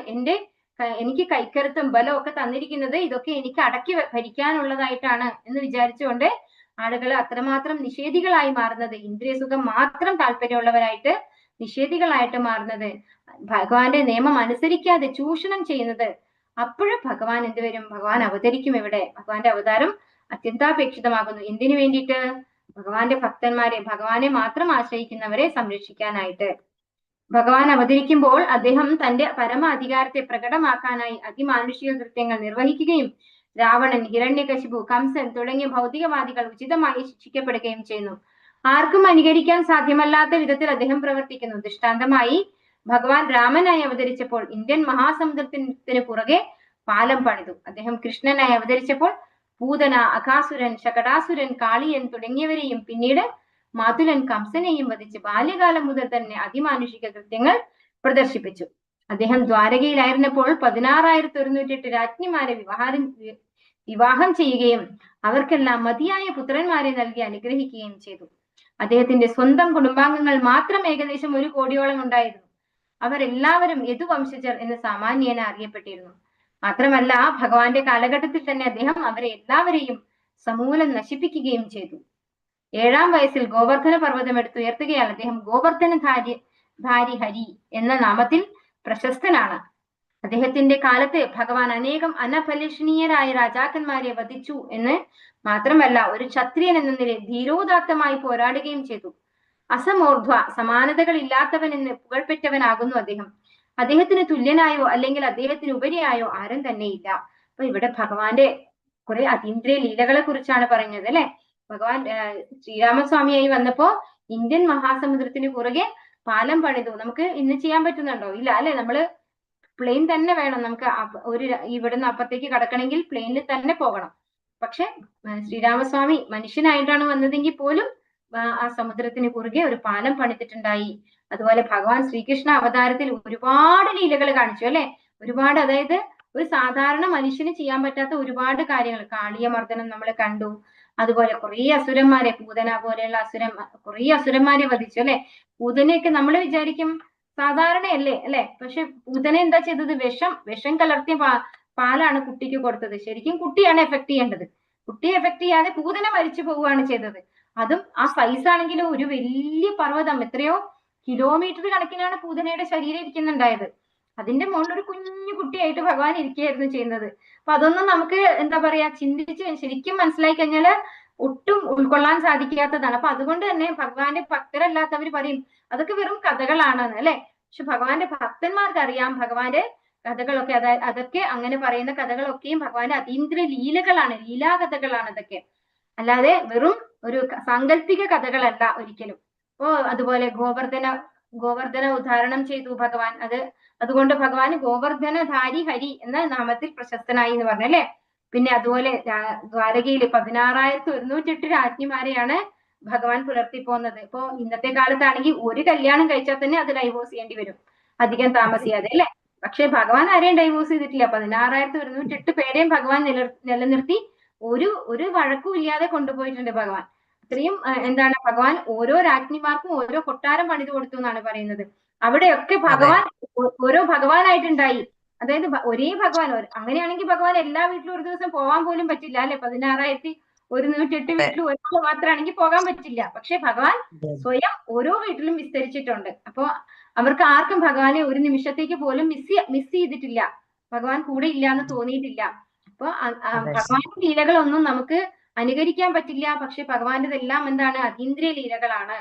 എനിക്ക് കൈക്കരുത്തും ബലവും ഒക്കെ തന്നിരിക്കുന്നത് ഇതൊക്കെ എനിക്ക് അടക്കി ഭരിക്കാനുള്ളതായിട്ടാണ് എന്ന് വിചാരിച്ചുകൊണ്ട് ആളുകൾ അത്രമാത്രം നിഷേധികളായി മാറുന്നത്, ഇന്ദ്രിയസുഖം മാത്രം താല്പര്യമുള്ളവരായിട്ട് നിഷേധികളായിട്ട് മാറുന്നത്, ഭഗവാന്റെ നിയമം അനുസരിക്കാതെ ചൂഷണം ചെയ്യുന്നത്, അപ്പോഴും ഭഗവാൻ എന്തുവരും? ഭഗവാൻ അവതരിക്കും. ഇവിടെ ഭഗവാന്റെ അവതാരം അത്യന്താപേക്ഷിതമാകുന്നു. എന്തിനു വേണ്ടിയിട്ട്? ഭഗവാന്റെ ഭക്തന്മാരെ, ഭഗവാനെ മാത്രം ആശ്രയിക്കുന്നവരെ സംരക്ഷിക്കാനായിട്ട്. ഭഗവാൻ അവതരിക്കുമ്പോൾ അദ്ദേഹം തന്റെ പരമ അധികാരത്തെ പ്രകടമാക്കാനായി അതിമാനുഷിക കൃത്യങ്ങൾ നിർവഹിക്കുകയും രാവണൻ, ഹിരണ്യകശിപു, കംസൻ തുടങ്ങിയ ഭൗതികവാദികൾ ഉചിതമായി ശിക്ഷിക്കപ്പെടുകയും ചെയ്യുന്നു. ആർക്കും അനുകരിക്കാൻ സാധ്യമല്ലാത്ത വിധത്തിൽ അദ്ദേഹം പ്രവർത്തിക്കുന്നു. ദൃഷ്ടാന്തമായി ഭഗവാൻ രാമനായി അവതരിച്ചപ്പോൾ ഇന്ത്യൻ മഹാസമുദ്രത്തിന് പുറകെ പാലം പണിതു. അദ്ദേഹം കൃഷ്ണനായി അവതരിച്ചപ്പോൾ പൂതന, അകാസുരൻ, ശകടാസുരൻ, കാളിയൻ തുടങ്ങിയവരെയും പിന്നീട് മാതുലൻ കംസനെയും വധിച്ച് ബാല്യകാലം മുതൽ തന്നെ അതിമാനുഷിക കൃത്യങ്ങൾ പ്രദർശിപ്പിച്ചു. അദ്ദേഹം ദ്വാരകയിലായിരുന്നപ്പോൾ 16,108 രാജ്ഞിമാരെ വിവാഹം ചെയ്യുകയും അവർക്കെല്ലാം മതിയായ പുത്രന്മാരെ നൽകി അനുഗ്രഹിക്കുകയും ചെയ്തു. അദ്ദേഹത്തിന്റെ സ്വന്തം കുടുംബാംഗങ്ങൾ മാത്രം ഏകദേശം 1 കോടിയോളം ഉണ്ടായിരുന്നു. അവരെല്ലാവരും യദുവംശജർ എന്ന് സാമാന്യേന അറിയപ്പെട്ടിരുന്നു. മാത്രമല്ല ഭഗവാന്റെ കാലഘട്ടത്തിൽ തന്നെ അദ്ദേഹം അവരെ എല്ലാവരെയും സമൂലം നശിപ്പിക്കുകയും ചെയ്തു. 7-ാം വയസ്സിൽ ഗോവർദ്ധന പർവ്വതം എടുത്തുയർത്തുകയാൽ അദ്ദേഹം ഗോവർദ്ധനധാരി ഹരി എന്ന നാമത്തിൽ പ്രശസ്തനാണ്. അദ്ദേഹത്തിന്റെ കാലത്ത് ഭഗവാൻ അനേകം അനഫലഷണീയരായ രാജാക്കന്മാരെ വധിച്ചു എന്ന് മാത്രമല്ല ഒരു ക്ഷത്രിയൻ എന്ന നിലയിൽ ധീരോദാത്തമായി പോരാടുകയും ചെയ്തു. അസമോർധ്വ, സമാനതകൾ ഇല്ലാത്തവൻ എന്ന് പുകഴ്പെറ്റവനാകുന്നു അദ്ദേഹം. അദ്ദേഹത്തിന് തുല്യനായോ അല്ലെങ്കിൽ അദ്ദേഹത്തിന് ഉപരിയായോ ആരും തന്നെയില്ല. അപ്പൊ ഇവിടെ ഭഗവാന്റെ കുറെ അതീന്ദ്രിയ ലീലകളെ കുറിച്ചാണ് പറഞ്ഞത് അല്ലെ. ഭഗവാൻ ശ്രീരാമസ്വാമിയായി വന്നപ്പോ ഇന്ത്യൻ മഹാസമുദ്രത്തിന് കുറുകെ പാലം പണിതു. നമുക്ക് ഇന്ന് ചെയ്യാൻ പറ്റുന്നുണ്ടോ? ഇല്ല അല്ലെ? നമ്മള് പ്ലെയിൻ തന്നെ വേണം. നമുക്ക് ഇവിടുന്ന് അപ്പുറത്തേക്ക് കടക്കണമെങ്കിൽ പ്ലെയിനിൽ തന്നെ പോകണം. പക്ഷെ ശ്രീരാമസ്വാമി മനുഷ്യനായിട്ടാണ് വന്നതെങ്കിൽ പോലും ആ സമുദ്രത്തിന് കുറുകെ ഒരു പാലം പണിതിട്ടുണ്ടായി. അതുപോലെ ഭഗവാൻ ശ്രീകൃഷ്ണ അവതാരത്തിൽ ഒരുപാട് ലീലകൾ കാണിച്ചു അല്ലെ? ഒരുപാട്, അതായത് ഒരു സാധാരണ മനുഷ്യന് ചെയ്യാൻ പറ്റാത്ത ഒരുപാട് കാര്യങ്ങൾ. കാളിയമർദ്ദനം നമ്മൾ കണ്ടു. അതുപോലെ കുറെ അസുരന്മാരെ, പൂതന പോലെയുള്ള കുറെ അസുരന്മാരെ വധിച്ചു അല്ലെ? പൂതനയൊക്കെ നമ്മൾ വിചാരിക്കും സാധാരണയല്ലേ അല്ലെ? പക്ഷെ പൂതന എന്താ ചെയ്തത്? വിഷം കലർത്തിയ പാലാണ് കുട്ടിക്ക് കൊടുത്തത്. ശരിക്കും കുട്ടിയാണ് എഫക്ട് ചെയ്യേണ്ടത്. കുട്ടിയെ എഫക്ട് ചെയ്യാതെ പൂതന മരിച്ചു പോവുകയാണ് ചെയ്തത്. അതും ആ സൈസ് ആണെങ്കിലും ഒരു വലിയ പർവ്വതം, എത്രയോ കിലോമീറ്റർ കണക്കിനാണ് പൂതനയുടെ ശരീരം ഇരിക്കുന്നുണ്ടായത്. അതിന്റെ മുകളിൽ ഒരു കുഞ്ഞു കുട്ടിയായിട്ട് ഭഗവാൻ ഇരിക്കുകയായിരുന്നു ചെയ്യുന്നത്. അപ്പൊ അതൊന്നും നമുക്ക് എന്താ പറയാ, ചിന്തിച്ച് ശരിക്കും മനസ്സിലായി കഴിഞ്ഞാല് ഒട്ടും ഉൾക്കൊള്ളാൻ സാധിക്കാത്തതാണ്. അപ്പൊ അതുകൊണ്ട് തന്നെ ഭഗവാന്റെ ഭക്തരല്ലാത്തവർ പറയും അതൊക്കെ വെറും കഥകളാണെന്ന് അല്ലെ? പക്ഷെ ഭഗവാന്റെ ഭക്തന്മാർക്ക് അറിയാം ഭഗവാന്റെ കഥകളൊക്കെ, അതൊക്കെ അങ്ങനെ പറയുന്ന കഥകളൊക്കെയും ഭഗവാന്റെ അതീന്ദ്രിയ ലീലകളാണ്, ലീലാകഥകളാണ് അതൊക്കെ. അല്ലാതെ വെറും ഒരു സാങ്കല്പിക കഥകളല്ല ഒരിക്കലും. അതുപോലെ ഗോവർദ്ധന ഉദാഹരണം ചെയ്തു ഭഗവാൻ. അതുകൊണ്ട് ഭഗവാൻ ഗോവർദ്ധനധാരി ഹരി എന്ന നാമത്തിൽ പ്രശസ്തനായി എന്ന് പറഞ്ഞല്ലേ? പിന്നെ അതുപോലെ ദ്വാരകയിൽ 16,108 രാജ്ഞിമാരെയാണ് ഭഗവാൻ പുലർത്തിപ്പോന്നത്. ഇപ്പോ ഇന്നത്തെ കാലത്താണെങ്കിൽ ഒരു കല്യാണം കഴിച്ചാൽ തന്നെ അത് ഡൈവോഴ്സ് ചെയ്യേണ്ടി വരും, അധികം താമസിയാതെ അല്ലെ? പക്ഷെ ഭഗവാൻ ആരെയും ഡൈവോഴ്സ് ചെയ്തിട്ടില്ല. 16,108 പേരെയും ഭഗവാൻ നിലനിർത്തി ഒരു വഴക്കും ഇല്ലാതെ കൊണ്ടുപോയിട്ടുണ്ട് ഭഗവാൻ. അത്രയും എന്താണ്, ഭഗവാൻ ഓരോ രാജ്ഞിമാർക്കും ഓരോ കൊട്ടാരം പണിത് കൊടുത്തു എന്നാണ് പറയുന്നത്. അവിടെയൊക്കെ ഭഗവാൻ ഓരോ ഭഗവാനായിട്ടുണ്ടായി. അതായത് ഒരേ ഭഗവാൻ. അങ്ങനെയാണെങ്കിൽ ഭഗവാൻ എല്ലാ വീട്ടിലും ഒരു ദിവസം പോകാൻ പോലും പറ്റില്ല അല്ലെ? 16,108 വീട്ടിലും ഒരാൾ മാത്രമാണെങ്കിൽ പോകാൻ പറ്റില്ല. പക്ഷെ ഭഗവാൻ സ്വയം ഓരോ വീട്ടിലും വിസ്തരിച്ചിട്ടുണ്ട്. അപ്പൊ അവർക്ക് ആർക്കും ഭഗവാനെ ഒരു നിമിഷത്തേക്ക് പോലും മിസ് ചെയ്തിട്ടില്ല. ഭഗവാൻ കൂടെ ഇല്ല എന്ന് തോന്നിയിട്ടില്ല. അപ്പൊ ഭഗവാന്റെ ലീലകളൊന്നും നമുക്ക് അനുകരിക്കാൻ പറ്റില്ല. പക്ഷെ ഭഗവാന്റെതെല്ലാം എന്താണ്? അതീന്ദ്രിയ ലീലകളാണ്.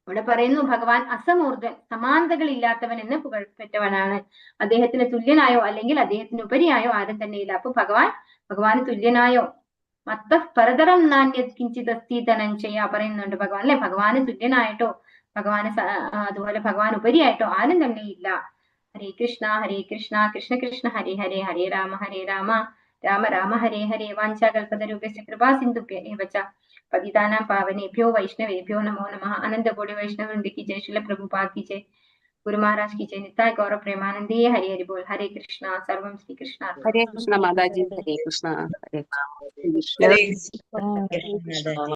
ഇവിടെ പറയുന്നു ഭഗവാൻ അസമൂർദ്ധൻ, സമാനതകളില്ലാത്തവൻ എന്ന് പുകഴ്പെറ്റവനാണ്. അദ്ദേഹത്തിന് തുല്യനായോ അല്ലെങ്കിൽ അദ്ദേഹത്തിന് ഉപരിയായോ ആരും തന്നെയില്ല. അപ്പൊ ഭഗവാന് തുല്യനായോ മത്ത പരതരം നാണ്യത് കിഞ്ചിത് അസ്തി ധനഞ്ജയ പറയുന്നുണ്ട് ഭഗവാൻ അല്ലെ? ഭഗവാന് തുല്യനായിട്ടോ അതുപോലെ ഭഗവാൻ ഉപരിയായിട്ടോ ആരും തന്നെ ഇല്ല. ഹരേ കൃഷ്ണ കൃഷ്ണ കൃഷ്ണ ഹരേ ഹരേ, ഹരേ രാമ രാമ രാമ ഹരേ ഹരേ. വാഞ്ചാകൽപതരൂപസ്യ കൃപാ സിന്ധുഭ്യ ഏവ ച പതിതാനാം പാവനേഭ്യോ വൈഷ്ണവേഭ്യോ നമോ നമഃ. അനന്തകോടി വൈഷ്ണവവൃന്ദ की जय, श्रील प्रभुपाद की जय, गुरु महाराज की जय, निताय गौर प्रेमानंदे. हरि हरि बोल. हरे कृष्णा, सर्वम श्री कृष्ण. हरे कृष्ण माताजी, हरे कृष्ण. हरे कृष्ण.